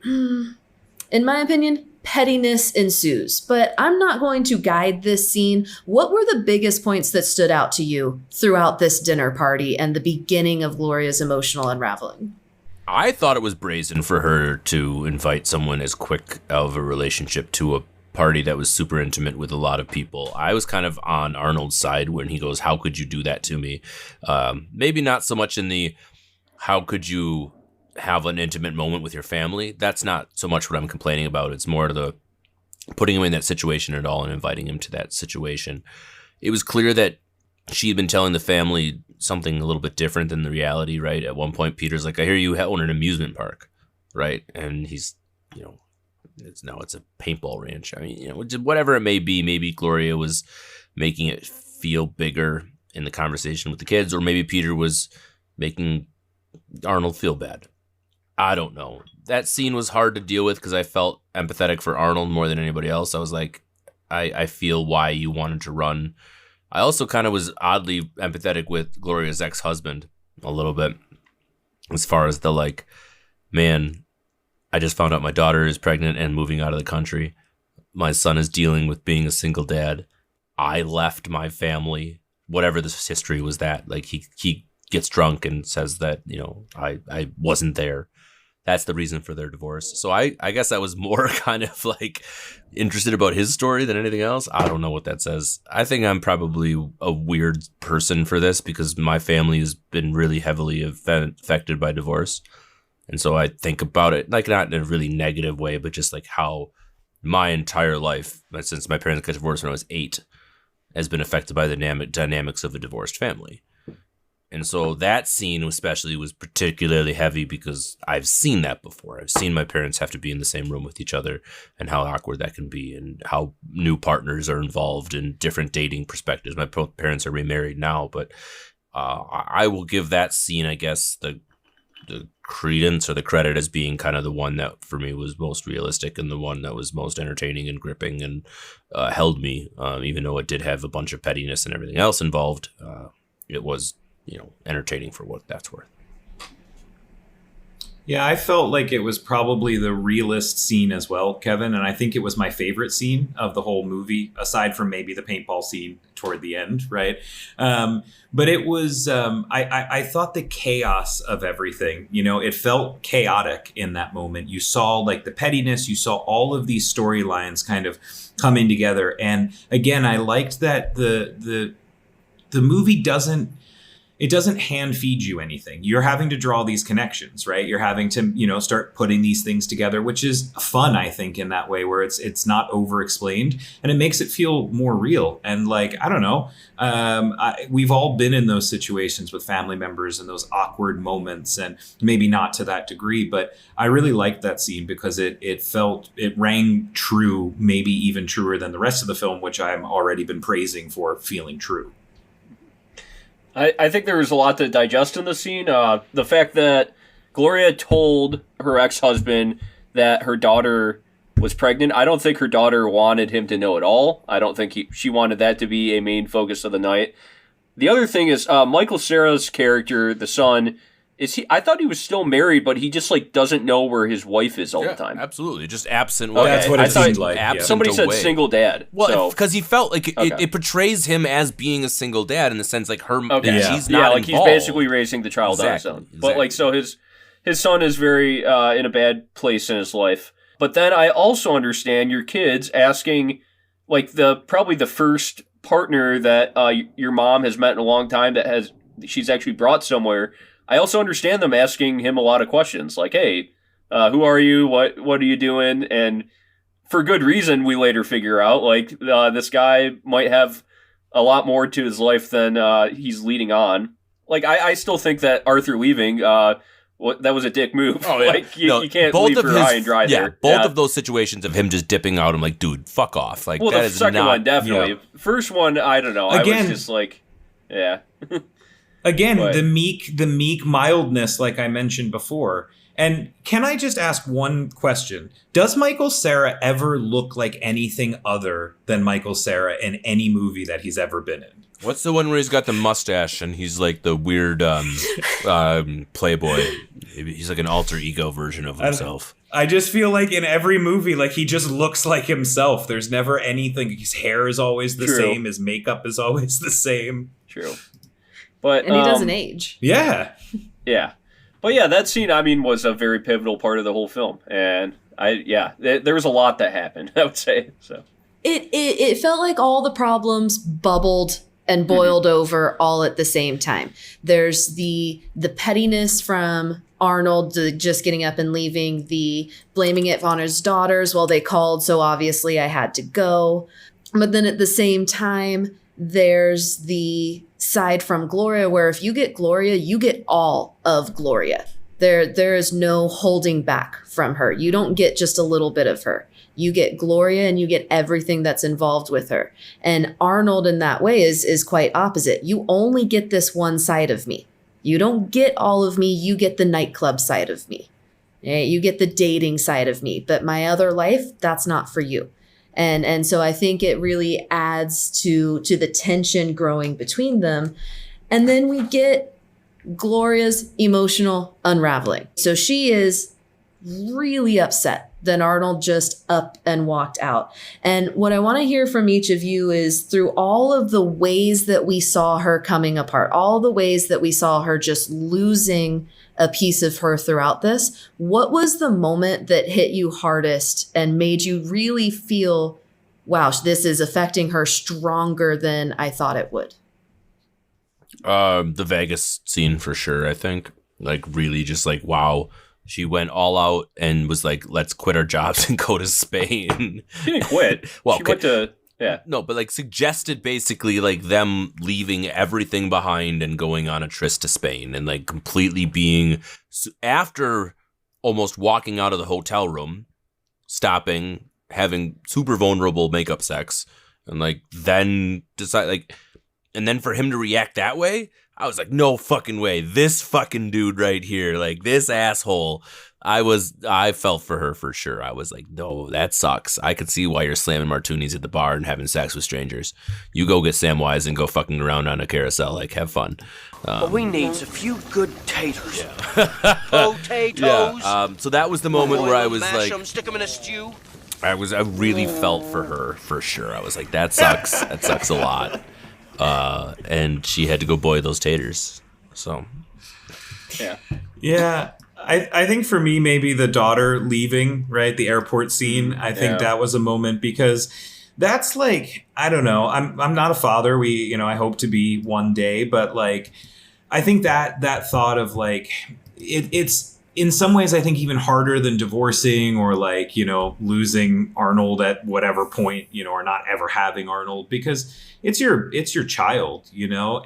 in my opinion, pettiness ensues. But I'm not going to guide this scene. What were the biggest points that stood out to you throughout this dinner party and the beginning of Gloria's emotional unraveling? I thought it was brazen for her to invite someone as quick of a relationship to a party that was super intimate with a lot of people. I was kind of on Arnold's side when he goes, how could you do that to me? Maybe not so much in the, how could you have an intimate moment with your family? That's not so much what I'm complaining about. It's more the putting him in that situation at all and inviting him to that situation. it was clear that she had been telling the family something a little bit different than the reality, right? At one point, Peter's like, I hear you own an amusement park, right? And he's, it's a paintball ranch. I mean, whatever it may be, maybe Gloria was making it feel bigger in the conversation with the kids, or maybe Peter was making Arnold feel bad. I don't know. That scene was hard to deal with because I felt empathetic for Arnold more than anybody else. I was like, I feel why you wanted to run. I also kind of was oddly empathetic with Gloria's ex-husband a little bit, as far as the like, man, I just found out my daughter is pregnant and moving out of the country. My son is dealing with being a single dad. I left my family, whatever this history was that. Like he gets drunk and says that, I wasn't there. That's the reason for their divorce. So I guess I was more kind of like interested about his story than anything else. I don't know what that says. I think I'm probably a weird person for this because my family has been really heavily affected by divorce. And so I think about it, like not in a really negative way, but just like how my entire life, since my parents got divorced when I was 8, has been affected by the dynamics of a divorced family. And so that scene especially was particularly heavy because I've seen that before. I've seen my parents have to be in the same room with each other and how awkward that can be and how new partners are involved in different dating perspectives. My parents are remarried now, but I will give that scene, I guess, the credence or the credit as being kind of the one that for me was most realistic and the one that was most entertaining and gripping and held me, even though it did have a bunch of pettiness and everything else involved. It was entertaining for what that's worth. Yeah, I felt like it was probably the realist scene as well, Kevin, and I think it was my favorite scene of the whole movie, aside from maybe the paintball scene toward the end, right? But it was, I thought the chaos of everything, it felt chaotic in that moment. You saw like the pettiness, you saw all of these storylines kind of coming together. And again, I liked that the movie doesn't hand feed you anything. You're having to draw these connections, right? You're having to, start putting these things together, which is fun, I think, in that way where it's not over explained and it makes it feel more real. And like, I don't know, we've all been in those situations with family members and those awkward moments, and maybe not to that degree, but I really liked that scene because it rang true, maybe even truer than the rest of the film, which I'm already been praising for feeling true. I think there was a lot to digest in the scene. The fact that Gloria told her ex-husband that her daughter was pregnant. I don't think her daughter wanted him to know at all. I don't think she wanted that to be a main focus of the night. The other thing is Michael Cera's character, the son, I thought he was still married, but he just like doesn't know where his wife is all the time. Absolutely, just absent. Okay. That's what it seemed like. Somebody said single dad. Well, because he felt like it portrays him as being a single dad in the sense like her. Okay. She's not like involved. He's basically raising the child on his own. But like so his son is very in a bad place in his life. But then I also understand your kids asking like probably the first partner that your mom has met in a long time that she's actually brought somewhere. I also understand them asking him a lot of questions like, hey, who are you? What are you doing? And for good reason, we later figure out like this guy might have a lot more to his life than he's leading on. Like, I still think that Arthur leaving, that was a dick move. Oh, yeah. Like, you can't leave her high and dry there. Both of those situations of him just dipping out, I'm like, dude, fuck off. Like, well, the second one, definitely. Yeah. First one, I don't know. Again, I was just like, yeah. Again, the meek mildness, like I mentioned before. And can I just ask one question? Does Michael Cera ever look like anything other than Michael Cera in any movie that he's ever been in? What's the one where he's got the mustache and he's like the weird playboy? He's like an alter ego version of himself. I just feel like in every movie, like he just looks like himself. There's never anything. His hair is always the same. His makeup is always the same. True. And he doesn't age. Yeah. Yeah. But yeah, that scene, I mean, was a very pivotal part of the whole film. And there was a lot that happened, I would say. So It felt like all the problems bubbled and boiled over all at the same time. There's the pettiness from Arnold just getting up and leaving, the blaming it on his daughters. Well, they called, so obviously I had to go. But then at the same time, there's the side from Gloria where if you get Gloria, you get all of Gloria. There is no holding back from her. You don't get just a little bit of her. You get Gloria and you get everything that's involved with her. And Arnold in that way is quite opposite. You only get this one side of me. You don't get all of me. You get the nightclub side of me. You get the dating side of me. But my other life, that's not for you. And so I think it really adds to the tension growing between them. And then we get Gloria's emotional unraveling. So she is really upset that Arnold just up and walked out. And what I want to hear from each of you is through all of the ways that we saw her coming apart, all the ways that we saw her just losing a piece of her throughout this, what was the moment that hit you hardest and made you really feel, wow, this is affecting her stronger than I thought it would? The Vegas scene for sure, I think. Like, really just like, wow. She went all out and was like, let's quit our jobs and go to Spain. She didn't quit. Well, she went to, yeah. No, but like suggested basically like them leaving everything behind and going on a tryst to Spain and like completely being, after almost walking out of the hotel room, stopping, having super vulnerable makeup sex, and like then decide like, and then for him to react that way, I was like, no fucking way. This fucking dude right here, like this asshole. I felt for her for sure. I was like, no, that sucks. I could see why you're slamming martinis at the bar and having sex with strangers. You go get Samwise and go fucking around on a carousel. Like, have fun. What we need's a few good taters. Potatoes. Yeah. So that was the moment where I was mash like, 'em, stick 'em in a stew. I really felt for her for sure. I was like, that sucks. That sucks a lot. And she had to go boil those taters. So, Yeah. I think for me, maybe the daughter leaving, right? The airport scene. I think that was a moment because that's like, I don't know. I'm not a father. I hope to be one day, but like, I think that thought of like, it's in some ways, I think even harder than divorcing or like, losing Arnold at whatever point, or not ever having Arnold, because it's your child,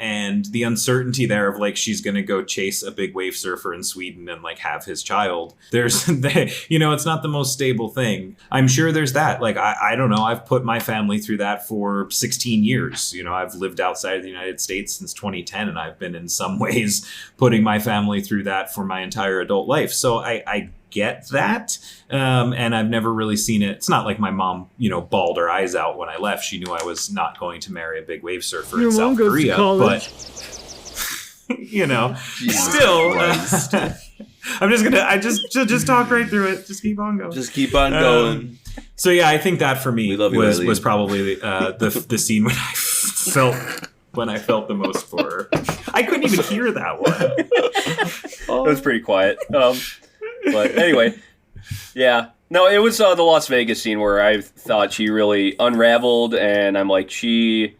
and the uncertainty there of like, she's going to go chase a big wave surfer in Sweden and like have his child. There's, it's not the most stable thing. I'm sure there's that. Like, I don't know. I've put my family through that for 16 years. I've lived outside of the United States since 2010, and I've been in some ways putting my family through that for my entire adult life. So I get that. And I've never really seen it. It's not like my mom, bawled her eyes out when I left. She knew I was not going to marry a big wave surfer in South Korea. But, still, I'm just going to, just talk right through it. Just keep on going. just keep on going. So yeah, I think that for me you, was probably the scene when I felt the most for her. I couldn't even hear that one. It was pretty quiet. But anyway, yeah. No, it was the Las Vegas scene where I thought she really unraveled, and I'm like, she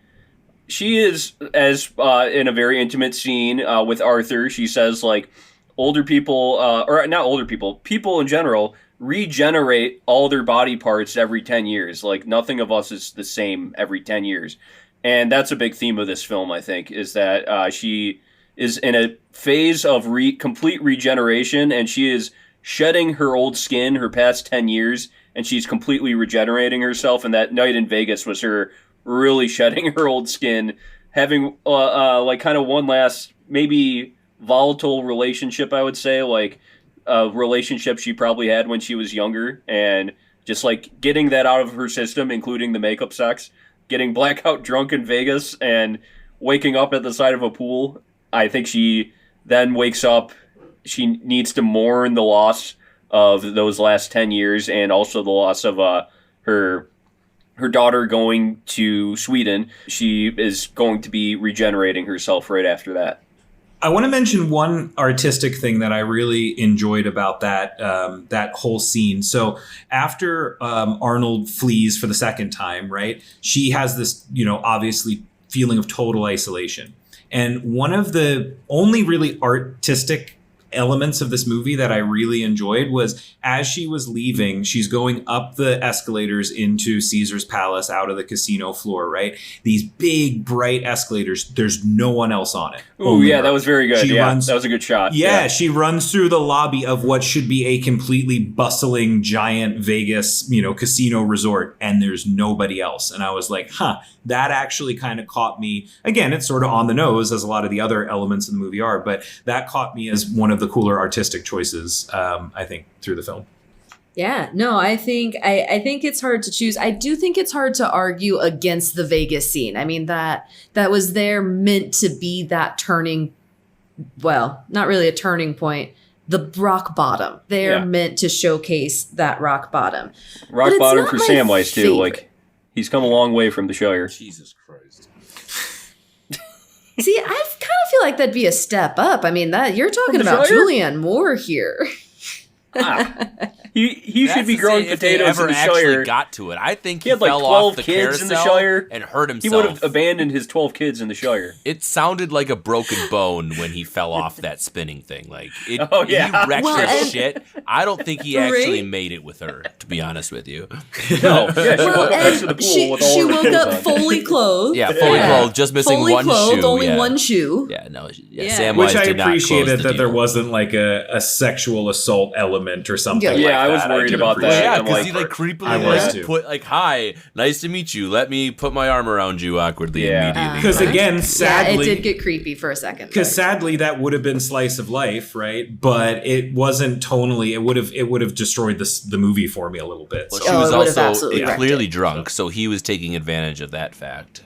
is, as in a very intimate scene with Arthur, she says, like, older people, or not older people, people in general, regenerate all their body parts every 10 years. Like, nothing of us is the same every 10 years. And that's a big theme of this film, I think, is that she is in a phase of complete regeneration, and she is shedding her old skin, her past 10 years, and she's completely regenerating herself. And that night in Vegas was her really shedding her old skin, having like kind of one last maybe volatile relationship, I would say, like a relationship she probably had when she was younger, and just like getting that out of her system, including the makeup sex, getting blackout drunk in Vegas and waking up at the side of a pool. I think she then wakes up. She needs to mourn the loss of those last 10 years and also the loss of her daughter going to Sweden. She is going to be regenerating herself right after that. I want to mention one artistic thing that I really enjoyed about that whole scene. So after Arnold flees for the second time, right, she has this, obviously feeling of total isolation. And one of the only really artistic elements of this movie that I really enjoyed was as she was leaving, she's going up the escalators into Caesar's Palace out of the casino floor, right? These big, bright escalators. There's no one else on it. Oh, yeah, that was very good. Runs, that was a good shot. Yeah, she runs through the lobby of what should be a completely bustling, giant Vegas, casino resort, and there's nobody else. And I was like, that actually kind of caught me. Again, it's sort of on the nose, as a lot of the other elements in the movie are, but that caught me as one of the cooler artistic choices, I think, through the film. Yeah, no, I think it's hard to choose. I do think it's hard to argue against the Vegas scene. I mean, that was there meant to be that turning, well, not really a turning point, the rock bottom. They're meant to showcase that rock bottom. Rock bottom for Samwise, too. Like, he's come a long way from the Shire. Jesus Christ. See, I kind of feel like that'd be a step up. I mean, that you're talking about Shire? Julianne Moore here. He should be growing potatoes in the Shire. Got to it. I think he had like fell 12 off the kids in the carousel Shire and hurt himself. He would have abandoned his 12 kids in the Shire. It sounded like a broken bone when he fell off that spinning thing. Like he wrecked his shit. I don't think he actually made it with her, to be honest with you. No, yeah, she went back to the pool with all she her woke clothes up on. fully clothed. Yeah, fully clothed, just missing fully one clothed, shoe. only one shoe. Yeah, no, Yeah. Samwise Which I did not appreciated close the that there deal. wasn't like a sexual assault element or something like that. Yeah, I was worried did about that. appreciate Yeah, I'm because like, he like creepily I was too. put like, "Hi, nice to meet you. Let me put my arm around you awkwardly immediately." Because again, Yeah, sadly, it did get creepy for a second. because sadly that would have been slice of life, right? But it wasn't tonally. It would have destroyed the movie for me a little bit. Well, So. she Oh, was it would've also absolutely wrecked clearly it. drunk, so he was taking advantage of that fact.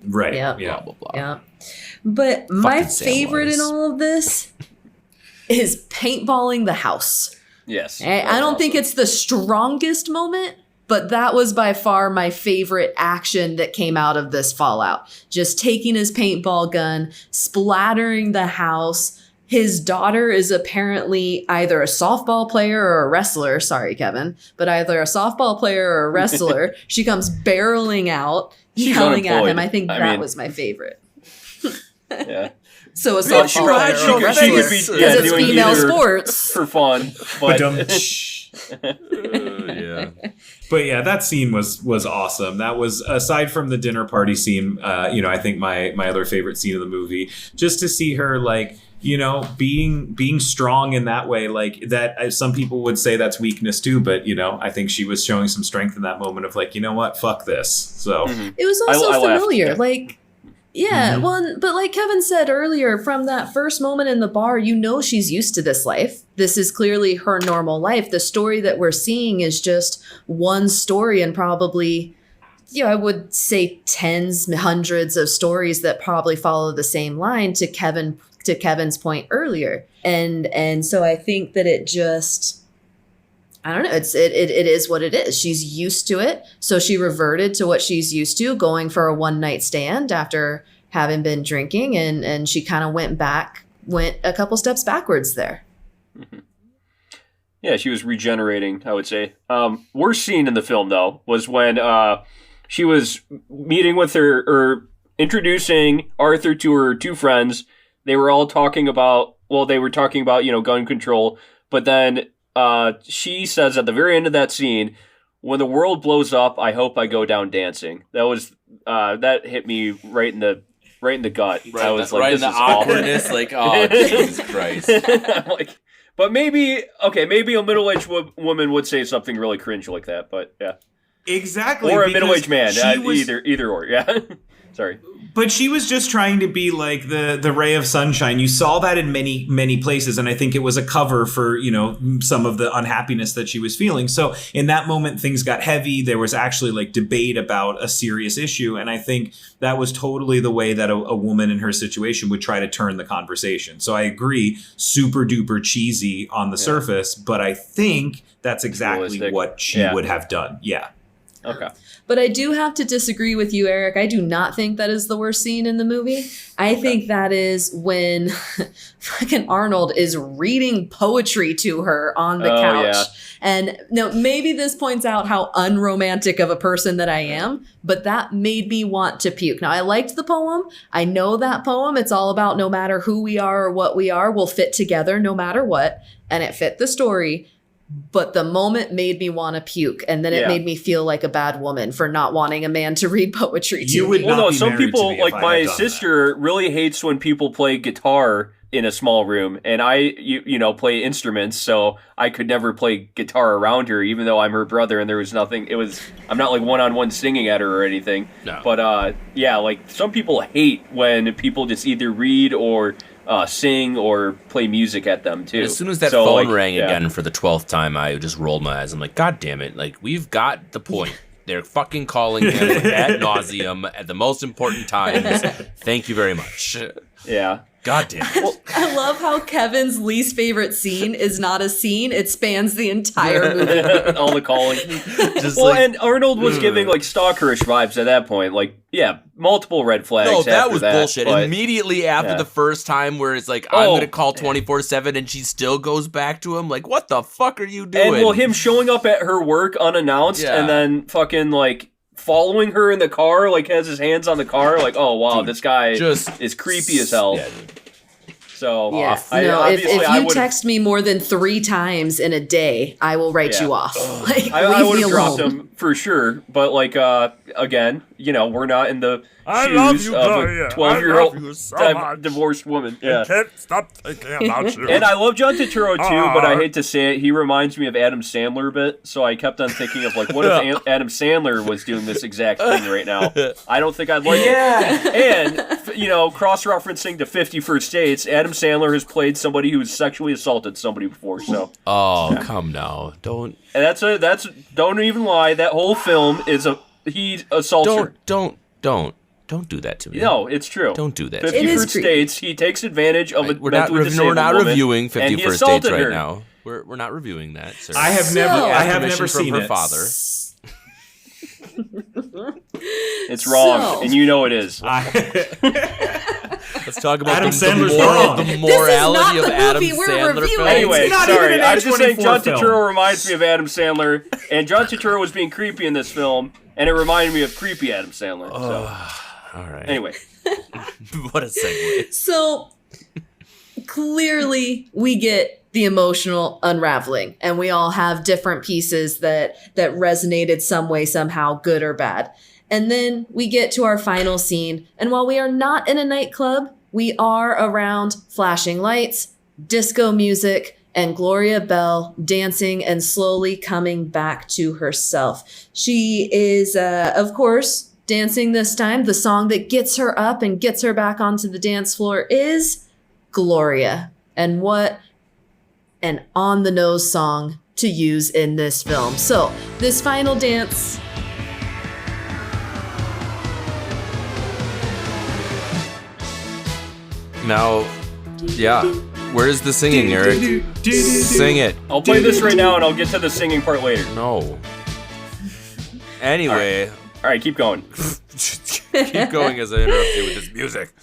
Right. Yeah. Blah blah blah. Yeah. But my Fucking favorite in Samwise. all of this is paintballing the house. Yes. I don't think it's the strongest moment, but that was by far my favorite action that came out of this Fallout. Just taking his paintball gun, splattering the house. His daughter is apparently either a softball player or a wrestler. Sorry, Kevin, but either a softball player or a wrestler. She comes barreling out, She's yelling at him. unemployed. I think I that mean- was my favorite. Yeah. So a She softball player or a could wrestler. be Because it's doing female either sports. for fun. But Yeah. But yeah, that scene was awesome. That was, aside from the dinner party scene, I think my other favorite scene of the movie. Just to see her like, being strong in that way, like that. Some people would say that's weakness too, but I think she was showing some strength in that moment of like, you know what, fuck this. So It was also I laughed, familiar. yeah. Like, well, but like Kevin said earlier, from that first moment in the bar, she's used to this life. This is clearly her normal life. The story that we're seeing is just one story and probably, I would say tens, hundreds of stories that probably follow the same line to Kevin's point earlier. And so I think that it just, I don't know. It is what it is. She's used to it. So she reverted to what she's used to, going for a one night stand after having been drinking. And she kind of went a couple steps backwards there. Mm-hmm. Yeah, she was regenerating, I would say. Worst scene in the film, though, was when she was meeting with introducing Arthur to her two friends. They were all talking about, gun control. But then she says at the very end of that scene, when the world blows up, I hope I go down dancing. That was that hit me right in the gut. Right, I was right like, in the this is awful. awkwardness, like, oh Jesus Christ. I'm like, but maybe a middle-aged woman would say something really cringe like that. But yeah, exactly. or a middle-aged man. Was, either or. Yeah. Sorry. But she was just trying to be like the ray of sunshine. You saw that in many, many places. And I think it was a cover for, some of the unhappiness that she was feeling. So in that moment, things got heavy. There was actually like debate about a serious issue. And I think that was totally the way that a woman in her situation would try to turn the conversation. So I agree, super duper cheesy on the surface. But I think that's exactly Realistic. what she would have done. Yeah. Okay. But I do have to disagree with you, Eric. I do not think that is the worst scene in the movie. I think that is when fucking Arnold is reading poetry to her on the couch. Yeah. And no, maybe this points out how unromantic of a person that I am, but that made me want to puke. Now, I liked the poem. I know that poem. It's all about no matter who we are or what we are, we'll fit together no matter what. And it fit the story. But the moment made me want to puke, and then it made me feel like a bad woman for not wanting a man to read poetry to me. Well, no, some people, like my sister, really hates when people play guitar in a small room, and I play instruments, so I could never play guitar around her, even though I'm her brother, and there was nothing. I'm not like one-on-one singing at her or anything. No. But like some people hate when people just either read or sing or play music at them too. As soon as that phone rang again for the 12th time, I just rolled my eyes. I'm like, God damn it! Like, we've got the point. They're fucking calling him ad nauseum at the most important times. Thank you very much. Yeah. God damn it. Well, I love how Kevin's least favorite scene is not a scene. It spans the entire movie. All the calling. And Arnold was giving like stalkerish vibes at that point. Like, multiple red flags. No, that after was bullshit. But immediately after the first time where it's like, I'm going to call 24/7 and she still goes back to him. Like, what the fuck are you doing? And him showing up at her work unannounced and then fucking like following her in the car, like has his hands on the car, like, oh wow, this guy just is creepy as hell. Yeah. So if you text me more than 3 times in a day, I will write you off. Like, I would have dropped him for sure. But like again, we're not in the shoes of a 12-year-old divorced woman. Yeah. I can't stop thinking about you. And I love John Turturro too, but I hate to say it, he reminds me of Adam Sandler a bit. So I kept on thinking of like, what if Adam Sandler was doing this exact thing right now? I don't think I'd like it. And cross-referencing to 50 First Dates, Adam Sandler has played somebody who's sexually assaulted somebody before. So come now, don't. And that's don't even lie. That whole film is he assaults her. Don't do that to me. No, it's true. Don't do that. 50 First Dates, he takes advantage of a mentally disabled We're not woman, reviewing 50 and he First Dates assaulted right her. now. We're not reviewing that, sir. I have never seen her it. father. It's wrong, and you know it is. Let's talk about Adam the Sandler's wrong. morality of Adam movie we're Sandler reviewing. films. Anyway, not even sorry. an I was just saying John A24 Turturro reminds me of Adam Sandler, and John Turturro was being creepy in this film, and it reminded me of creepy Adam Sandler. All right. Anyway. What a segue. So clearly we get the emotional unraveling, and we all have different pieces that resonated some way, somehow, good or bad. And then we get to our final scene, and while we are not in a nightclub, we are around flashing lights, disco music, and Gloria Bell dancing and slowly coming back to herself. She is, of course, dancing this time. The song that gets her up and gets her back onto the dance floor is Gloria. And what an on-the-nose song to use in this film. So, this final dance... Now, where's the singing, Eric? Sing it. I'll play this right now, and I'll get to the singing part later. No. Anyway. All right, keep going. Keep going as I interrupt you with this music.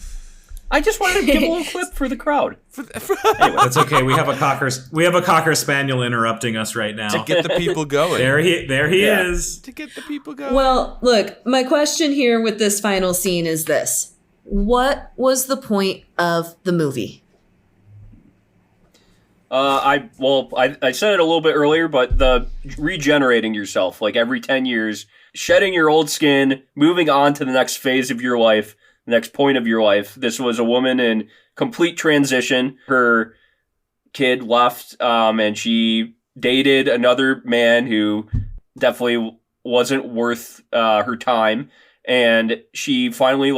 I just wanted to give a little clip for the crowd. Anyway. That's okay. We have a cocker spaniel interrupting us right now to get the people going. There he is. To get the people going. Well, look, my question here with this final scene is this. What was the point of the movie? I said it a little bit earlier, but the regenerating yourself, like every 10 years, shedding your old skin, moving on to the next phase of your life, the next point of your life. This was a woman in complete transition. Her kid left, and she dated another man who definitely wasn't worth her time. And she finally,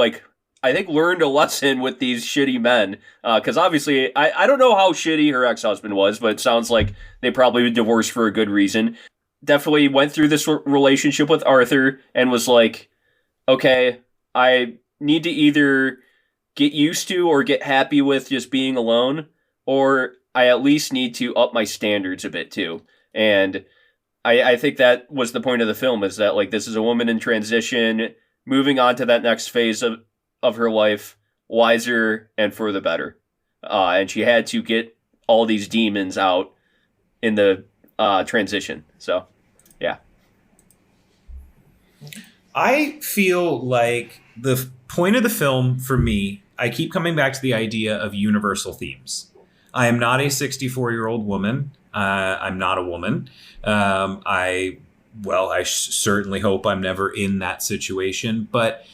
I think, learned a lesson with these shitty men. Because obviously, I don't know how shitty her ex-husband was, but it sounds like they probably divorced for a good reason. Definitely went through this relationship with Arthur and was like, okay, I need to either get used to or get happy with just being alone, or I at least need to up my standards a bit too. And I think that was the point of the film, is that like this is a woman in transition, moving on to that next phase of her life, wiser and for the better. And she had to get all these demons out in the transition. So, yeah. I feel like the point of the film for me, I keep coming back to the idea of universal themes. I am not a 64-year-old woman. I'm not a woman. I certainly hope I'm never in that situation. But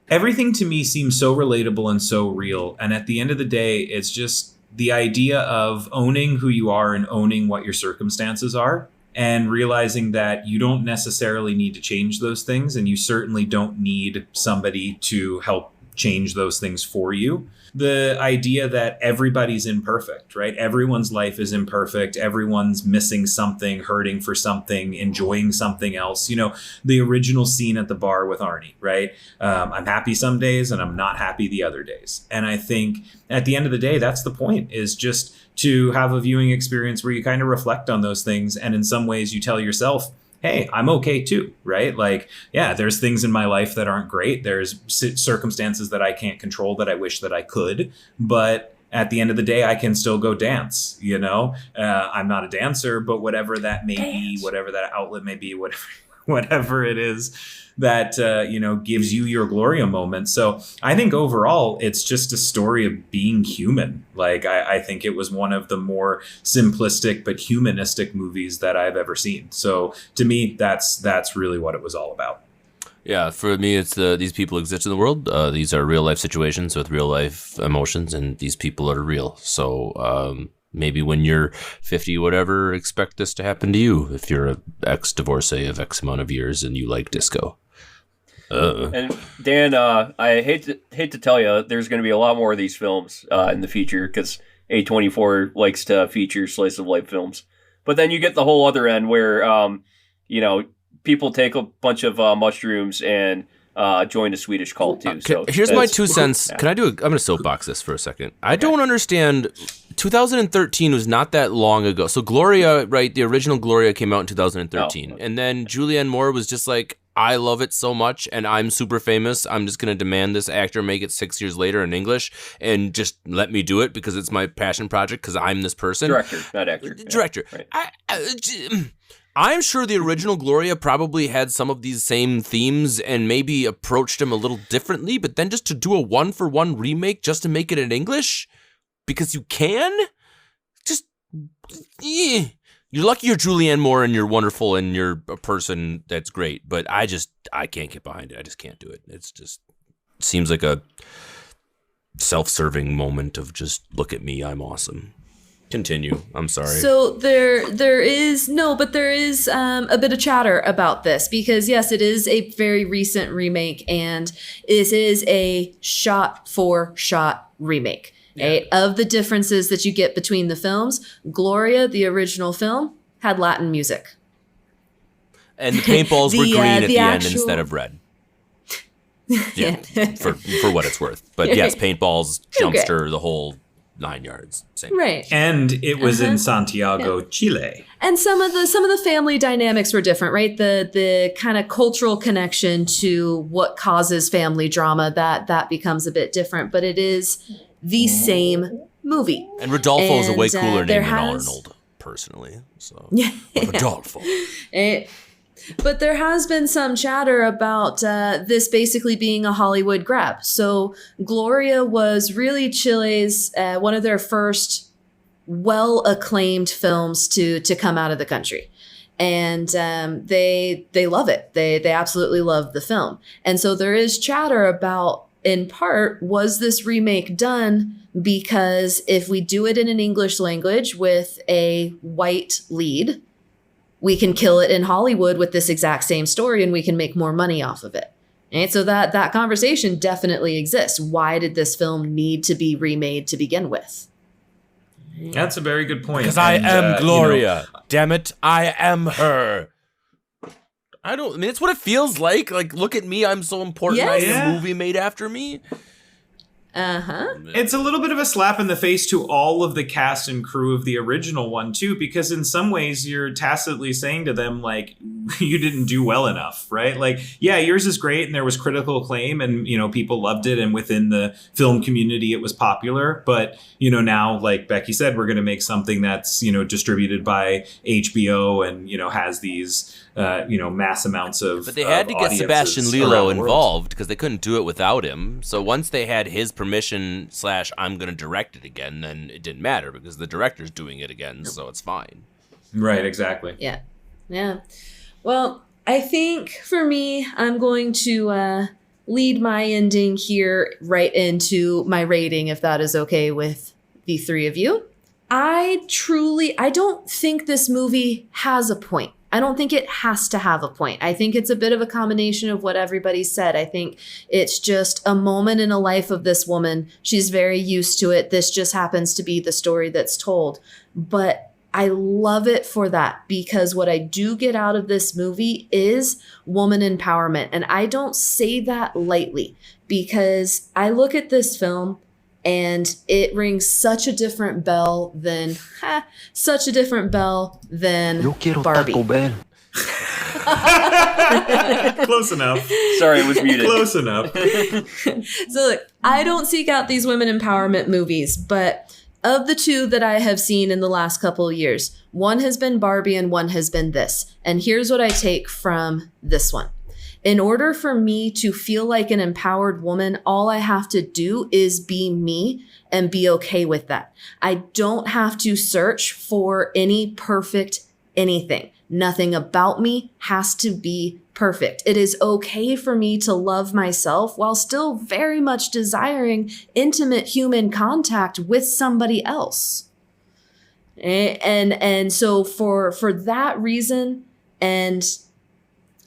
everything to me seems so relatable and so real. And at the end of the day, it's just the idea of owning who you are and owning what your circumstances are, and realizing that you don't necessarily need to change those things, and you certainly don't need somebody to help change those things for you. The idea that everybody's imperfect, right? Everyone's life is imperfect. Everyone's missing something, hurting for something, enjoying something else. You know, the original scene at the bar with Arnie, right? I'm happy some days and I'm not happy the other days. And I think at the end of the day, that's the point, is just to have a viewing experience where you kind of reflect on those things. And in some ways you tell yourself, hey, I'm okay too, right? Like, yeah, there's things in my life that aren't great. There's circumstances that I can't control that I wish that I could. But at the end of the day, I can still go dance, you know? I'm not a dancer, but whatever that may be, whatever that outlet may be, whatever it is that, gives you your Gloria moment. So I think overall, it's just a story of being human. Like, I think it was one of the more simplistic but humanistic movies that I've ever seen. So to me, that's really what it was all about. Yeah, for me, it's these people exist in the world. These are real life situations with real life emotions, and these people are real. So maybe when you're 50, whatever, expect this to happen to you if you're an ex-divorcee of X amount of years and you like disco. And Dan, I hate to tell you, there's going to be a lot more of these films in the future, because A24 likes to feature slice of life films. But then you get the whole other end where, people take a bunch of mushrooms and join a Swedish cult too. So here's my 2 cents. Yeah. Can I do? I'm going to soapbox this for a second. I don't understand. 2013 was not that long ago. So Gloria, right? The original Gloria came out in 2013, and then Julianne Moore was just like, I love it so much, and I'm super famous. I'm just going to demand this actor make it 6 years later in English, and just let me do it because it's my passion project, because I'm this person. Director, not actor. Director. Yeah, right. I'm sure the original Gloria probably had some of these same themes and maybe approached him a little differently, but then just to do a one-for-one remake just to make it in English because you can? Just, you're lucky you're Julianne Moore and you're wonderful and you're a person that's great, but I can't get behind it. I just can't do it. It's just, seems like a self-serving moment of just, look at me, I'm awesome. Continue. I'm sorry. So there is a bit of chatter about this, because yes, it is a very recent remake, and this is a shot for shot remake. Right? Of the differences that you get between the films, Gloria, the original film, had Latin music. And the paintballs were green at the end instead of red. Yeah, for what it's worth. But yes, paintballs, jumpster, the whole 9 yards. Same. Right. And it was in Santiago, Chile. And some of the family dynamics were different, right? The kind of cultural connection to what causes family drama, that becomes a bit different, but it is the same movie. And Rodolfo is a way cooler name than Arnold, personally. So Rodolfo. But there has been some chatter about this basically being a Hollywood grab. So Gloria was really Chile's one of their first well-acclaimed films to come out of the country. And they love it. They absolutely love the film. And so there is chatter about, in part, was this remake done because if we do it in an English language with a white lead, we can kill it in Hollywood with this exact same story and we can make more money off of it. And so that conversation definitely exists. Why did this film need to be remade to begin with? That's a very good point. Because I am Gloria. Damn it, I am her. It's what it feels like. Like, look at me, I'm so important. Yes. I have a movie made after me. It's a little bit of a slap in the face to all of the cast and crew of the original one, too, because in some ways you're tacitly saying to them, like, you didn't do well enough, right? Like, yeah, yours is great and there was critical acclaim and, people loved it. And within the film community, it was popular. But, now, like Becky said, we're going to make something that's, distributed by HBO and, has these, mass amounts of But they had to get Sebastian Lelio involved because they couldn't do it without him. So once they had his permission / I'm going to direct it again, then it didn't matter because the director's doing it again, so it's fine. Right, exactly. Yeah. Well, I think for me, I'm going to lead my ending here right into my rating, if that is okay with the three of you. I don't think this movie has a point. I don't think it has to have a point. I think it's a bit of a combination of what everybody said. I think it's just a moment in the life of this woman. She's very used to it. This just happens to be the story that's told. But I love it for that, because what I do get out of this movie is woman empowerment. And I don't say that lightly, because I look at this film and it rings such a different bell than Barbie. Taco Bell. Close enough. Sorry, it was muted. Close enough. So look, I don't seek out these women empowerment movies, but of the two that I have seen in the last couple of years, one has been Barbie and one has been this. And here's what I take from this one. In order for me to feel like an empowered woman, all I have to do is be me and be okay with that. I don't have to search for any perfect anything. Nothing about me has to be perfect. It is okay for me to love myself while still very much desiring intimate human contact with somebody else. And so for that reason, and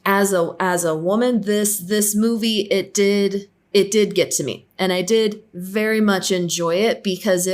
as a woman, this movie, it did get to me. And I did very much enjoy it, because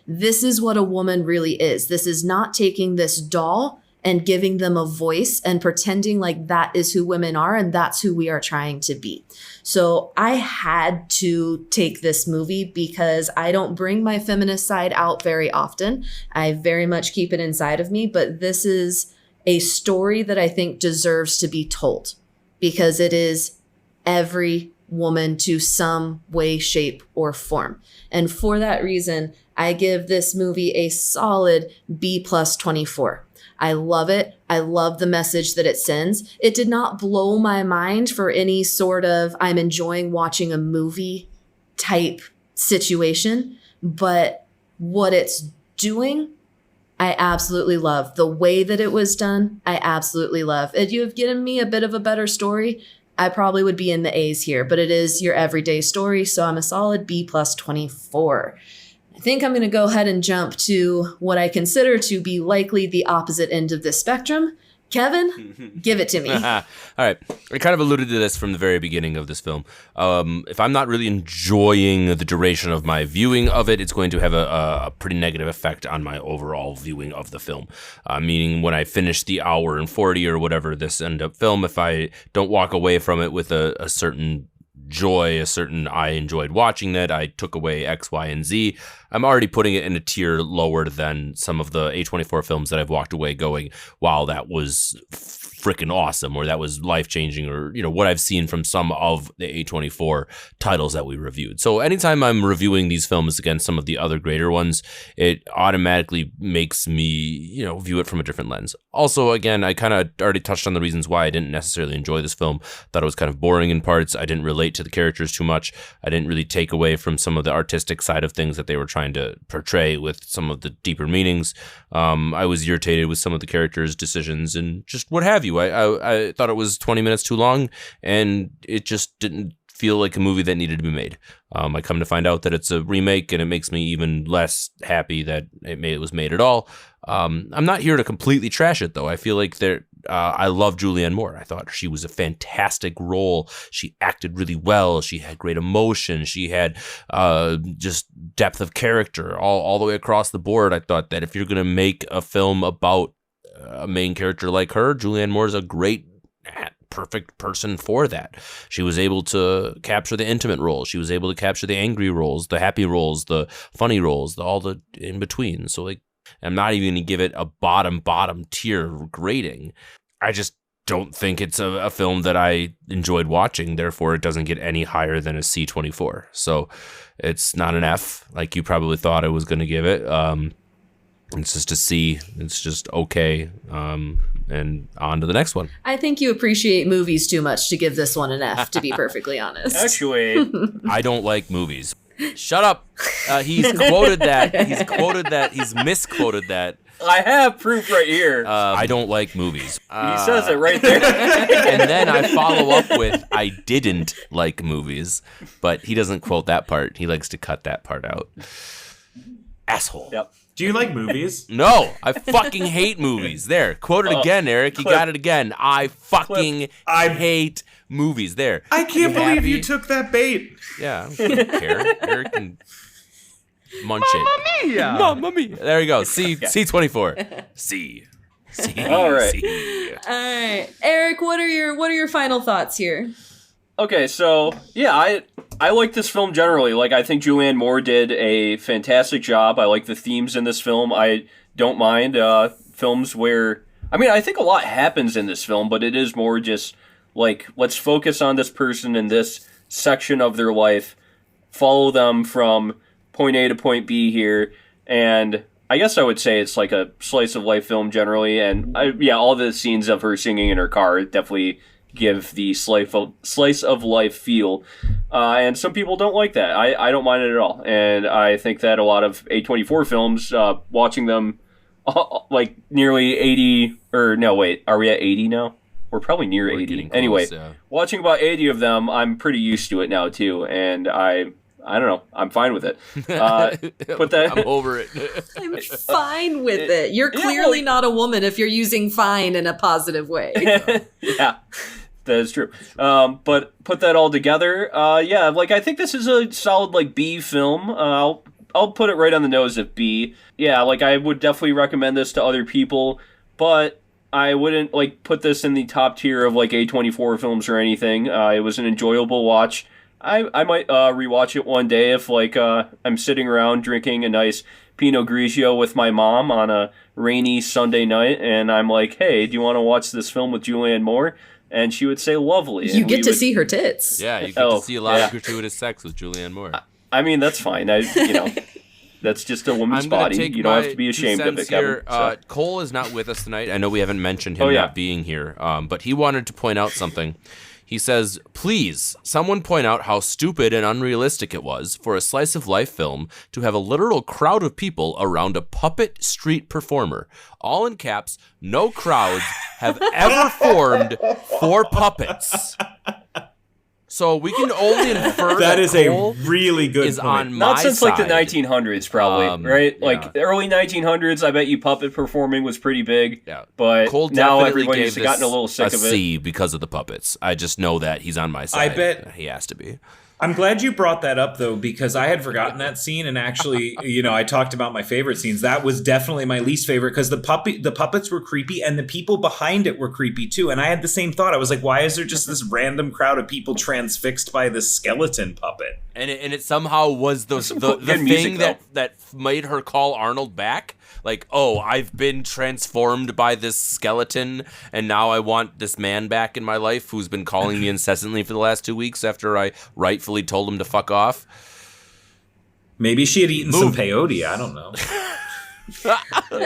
this is what a woman really is. This is not taking this doll and giving them a voice and pretending like that is who women are and that's who we are trying to be. So I had to take this movie because I don't bring my feminist side out very often. I very much keep it inside of me, but this is a story that I think deserves to be told, because it is every woman to some way, shape, or form. And for that reason, I give this movie a solid B+24. I love it. I love the message that it sends. It did not blow my mind for any sort of I'm enjoying watching a movie type situation, but what it's doing, I absolutely love. The way that it was done, I absolutely love. If you have given me a bit of a better story, I probably would be in the A's here, but it is your everyday story, so I'm a solid B+24. I think I'm going to go ahead and jump to what I consider to be likely the opposite end of this spectrum. Kevin, give it to me. All right. I kind of alluded to this from the very beginning of this film. If I'm not really enjoying the duration of my viewing of it, it's going to have a pretty negative effect on my overall viewing of the film. Meaning when I finish the hour and 40 or whatever this end up film, if I don't walk away from it with a certain joy, I enjoyed watching that, I took away X, Y, and Z, I'm already putting it in a tier lower than some of the A24 films that I've walked away going, wow, that was freaking awesome, or that was life-changing, or what I've seen from some of the A24 titles that we reviewed. So anytime I'm reviewing these films against some of the other greater ones, it automatically makes me view it from a different lens. Also, again, I kind of already touched on the reasons why I didn't necessarily enjoy this film. Thought it was kind of boring in parts. I didn't relate to the characters too much. I didn't really take away from some of the artistic side of things that they were trying to portray with some of the deeper meanings. I was irritated with some of the characters' decisions and just what have you. I thought it was 20 minutes too long, and it just didn't feel like a movie that needed to be made. I come to find out that it's a remake, and it makes me even less happy that it was made at all. I'm not here to completely trash it, though. I feel like I love Julianne Moore. I thought she was a fantastic role. She acted really well. She had great emotion. She had just depth of character all the way across the board. I thought that if you're going to make a film about a main character like her, Julianne Moore is a great perfect person for that. She was able to capture the intimate roles. She was able to capture the angry roles, the happy roles, the funny roles, all the in between. So like, I'm not even going to give it a bottom tier grading. I just don't think it's a film that I enjoyed watching. Therefore, it doesn't get any higher than a C24. So it's not an F like you probably thought I was going to give it. It's just a C. It's just okay. And on to the next one. I think you appreciate movies too much to give this one an F, to be perfectly honest. Actually, I don't like movies. Shut up. He's quoted that. He's misquoted that. I have proof right here. I don't like movies. He says it right there. And then I follow up with, I didn't like movies. But he doesn't quote that part. He likes to cut that part out. Asshole. Yep. Do you like movies? No, I fucking hate movies. There, quote it again, Eric. You got it again. I fucking hate movies. There. I can't believe you took that bait. Yeah, I don't care. Eric can munch it. Mamma mia. There you go. C24. C. All right. C. All right, Eric, what are your final thoughts here? Okay, so yeah, I like this film generally. Like, I think Julianne Moore did a fantastic job. I like the themes in this film. I don't mind films where, I mean, I think a lot happens in this film, but it is more just like, let's focus on this person in this section of their life, follow them from point A to point B here, and I guess I would say it's like a slice of life film generally. And all the scenes of her singing in her car definitely give the slice of life feel, and some people don't like that. I don't mind it at all, and I think that a lot of A24 films, watching them like nearly 80, or no wait, are we at 80 now? We're probably near 80 anyway. Watching about 80 of them, I'm pretty used to it now too, and I don't know, I'm fine with it. Put that I'm over it. I'm fine with it. You're clearly not a woman if you're using fine in a positive way. Yeah, that is true. But put that all together, like, I think this is a solid, like, B film. I'll put it right on the nose of B. Yeah, like, I would definitely recommend this to other people, but I wouldn't, like, put this in the top tier of, like, A24 films or anything. It was an enjoyable watch. I might rewatch it one day if, like, I'm sitting around drinking a nice Pinot Grigio with my mom on a rainy Sunday night, and I'm like, hey, do you want to watch this film with Julianne Moore? And she would say, lovely. You get to see her tits. Yeah, you get to see a lot of gratuitous sex with Julianne Moore. I mean, that's fine. That's just a woman's body. You don't have to be ashamed of it, Kevin. Cole is not with us tonight. I know we haven't mentioned him not being here, but he wanted to point out something. He says, please, someone point out how stupid and unrealistic it was for a slice of life film to have a literal crowd of people around a puppet street performer. All in caps, no crowds have ever formed for puppets. So we can only infer that is Cole a really good is point. on my Not since, side. like, the 1900s, probably, right? Yeah. Like, the early 1900s, I bet you puppet performing was pretty big. Yeah. But Cole now definitely everybody's gave gotten a this little sick of it. C because of the puppets. I just know that he's on my side. I bet he has to be. I'm glad you brought that up, though, because I had forgotten that scene, and actually, I talked about my favorite scenes. That was definitely my least favorite, because the puppets were creepy, and the people behind it were creepy, too. And I had the same thought. I was like, why is there just this random crowd of people transfixed by this skeleton puppet? And it somehow was the thing that made her call Arnold back. Like, oh, I've been transformed by this skeleton, and now I want this man back in my life who's been calling me incessantly for the last 2 weeks after I rightfully told him to fuck off. Maybe she had eaten some peyote. I don't know.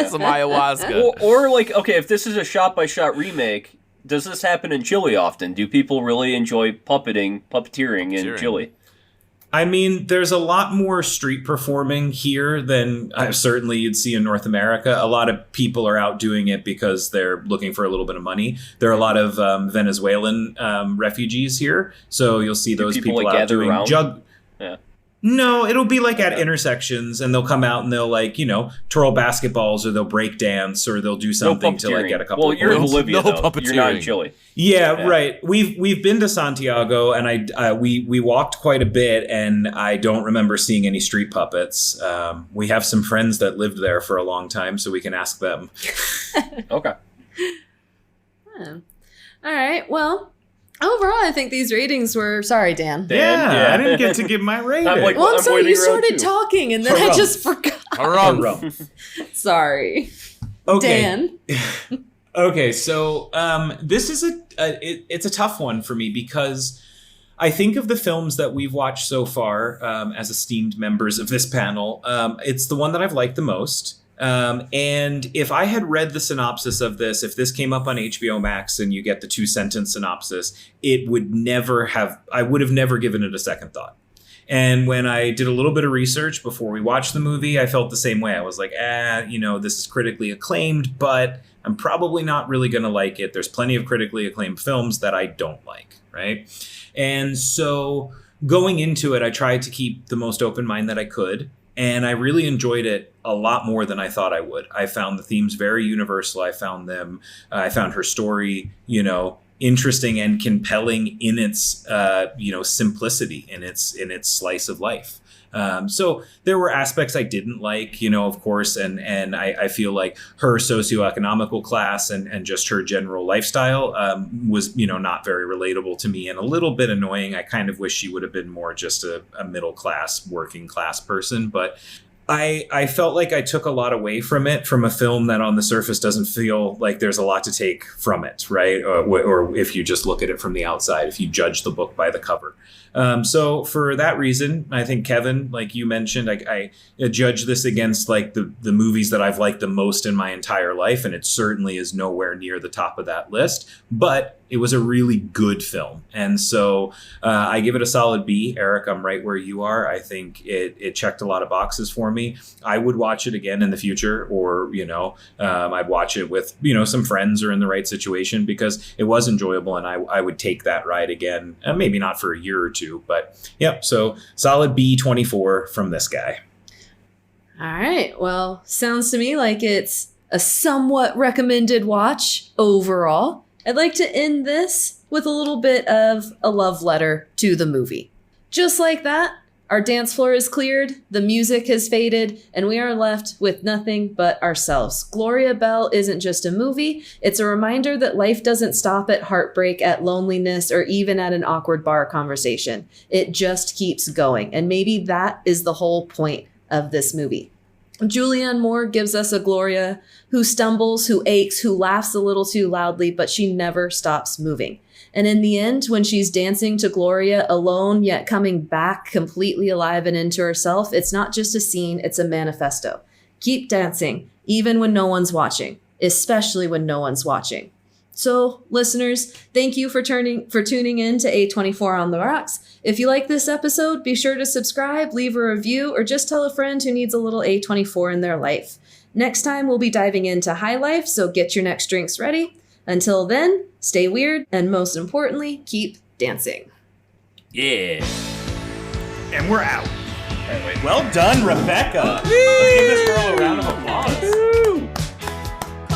Some ayahuasca. Or, like, okay, if this is a shot-by-shot remake, does this happen in Chile often? Do people really enjoy puppeteering in Chile? I mean, there's a lot more street performing here than certainly you'd see in North America. A lot of people are out doing it because they're looking for a little bit of money. There are a lot of Venezuelan refugees here, so you'll see those people out doing Yeah. No, it'll be like at intersections, and they'll come out and they'll, like, twirl basketballs, or they'll break dance, or they'll do something to, like, get a couple. Well, you're in Bolivia, though. Puppeteering. You're not in Chile. Yeah, right. We've been to Santiago, and we walked quite a bit, and I don't remember seeing any street puppets. We have some friends that lived there for a long time, so we can ask them. Okay. All right. Well, Overall, I think these ratings were... Sorry, Dan. I didn't get to give my rating. I'm sorry, you started talking and then I just forgot. Sorry. Okay. Dan. Okay, so this is it's a tough one for me because I think of the films that we've watched so far as esteemed members of this panel, it's the one that I've liked the most. And if I had read the synopsis of this, if this came up on HBO Max and you get the 2-sentence synopsis, I would have never given it a second thought. And when I did a little bit of research before we watched the movie, I felt the same way. I was like, this is critically acclaimed, but I'm probably not really going to like it. There's plenty of critically acclaimed films that I don't like, right? And so going into it, I tried to keep the most open mind that I could. And I really enjoyed it a lot more than I thought I would. I found the themes very universal. I found her story, interesting and compelling in its, simplicity, in its slice of life. So there were aspects I didn't like, of course, and I feel like her socioeconomical class and just her general lifestyle was, not very relatable to me and a little bit annoying. I kind of wish she would have been more just a middle class, working class person. But I felt like I took a lot away from it, from a film that on the surface doesn't feel like there's a lot to take from it, right? Or if you just look at it from the outside, if you judge the book by the cover. So for that reason, I think, Kevin, like you mentioned, I judge this against like the movies that I've liked the most in my entire life. And it certainly is nowhere near the top of that list, but it was a really good film. And so I give it a solid B. Eric, I'm right where you are. I think it checked a lot of boxes for me. I would watch it again in the future, or, I'd watch it with, some friends or in the right situation, because it was enjoyable. And I would take that ride again, maybe not for a year or two, but yep. So solid B24 from this guy. All right. Well, sounds to me like it's a somewhat recommended watch overall. I'd like to end this with a little bit of a love letter to the movie. Just like that, our dance floor is cleared, the music has faded, and we are left with nothing but ourselves. Gloria Bell isn't just a movie, it's a reminder that life doesn't stop at heartbreak, at loneliness, or even at an awkward bar conversation. It just keeps going, and maybe that is the whole point of this movie. Julianne Moore gives us a Gloria who stumbles, who aches, who laughs a little too loudly, but she never stops moving. And in the end, when she's dancing to Gloria alone, yet coming back completely alive and into herself, it's not just a scene, it's a manifesto. Keep dancing, even when no one's watching, especially when no one's watching. So, listeners, thank you for tuning in to A24 on the Rocks. If you like this episode, be sure to subscribe, leave a review, or just tell a friend who needs a little A24 in their life. Next time, we'll be diving into High Life, so get your next drinks ready. Until then, stay weird, and most importantly, keep dancing. Yeah. And we're out. Well done, Rebecca. Let's give this girl a round of applause. Woo.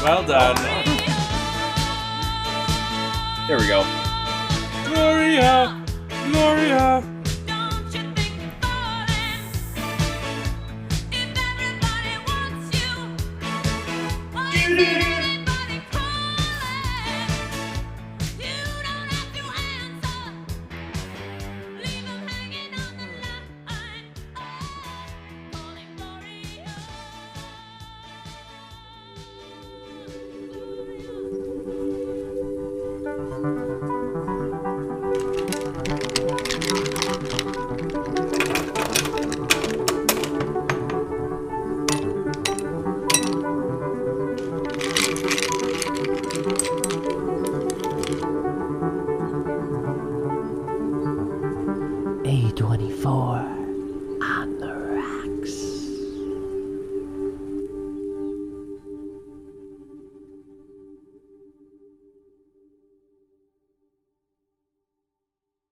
Well done. There we go. Gloria, Gloria. Don't you think falling if everybody wants you?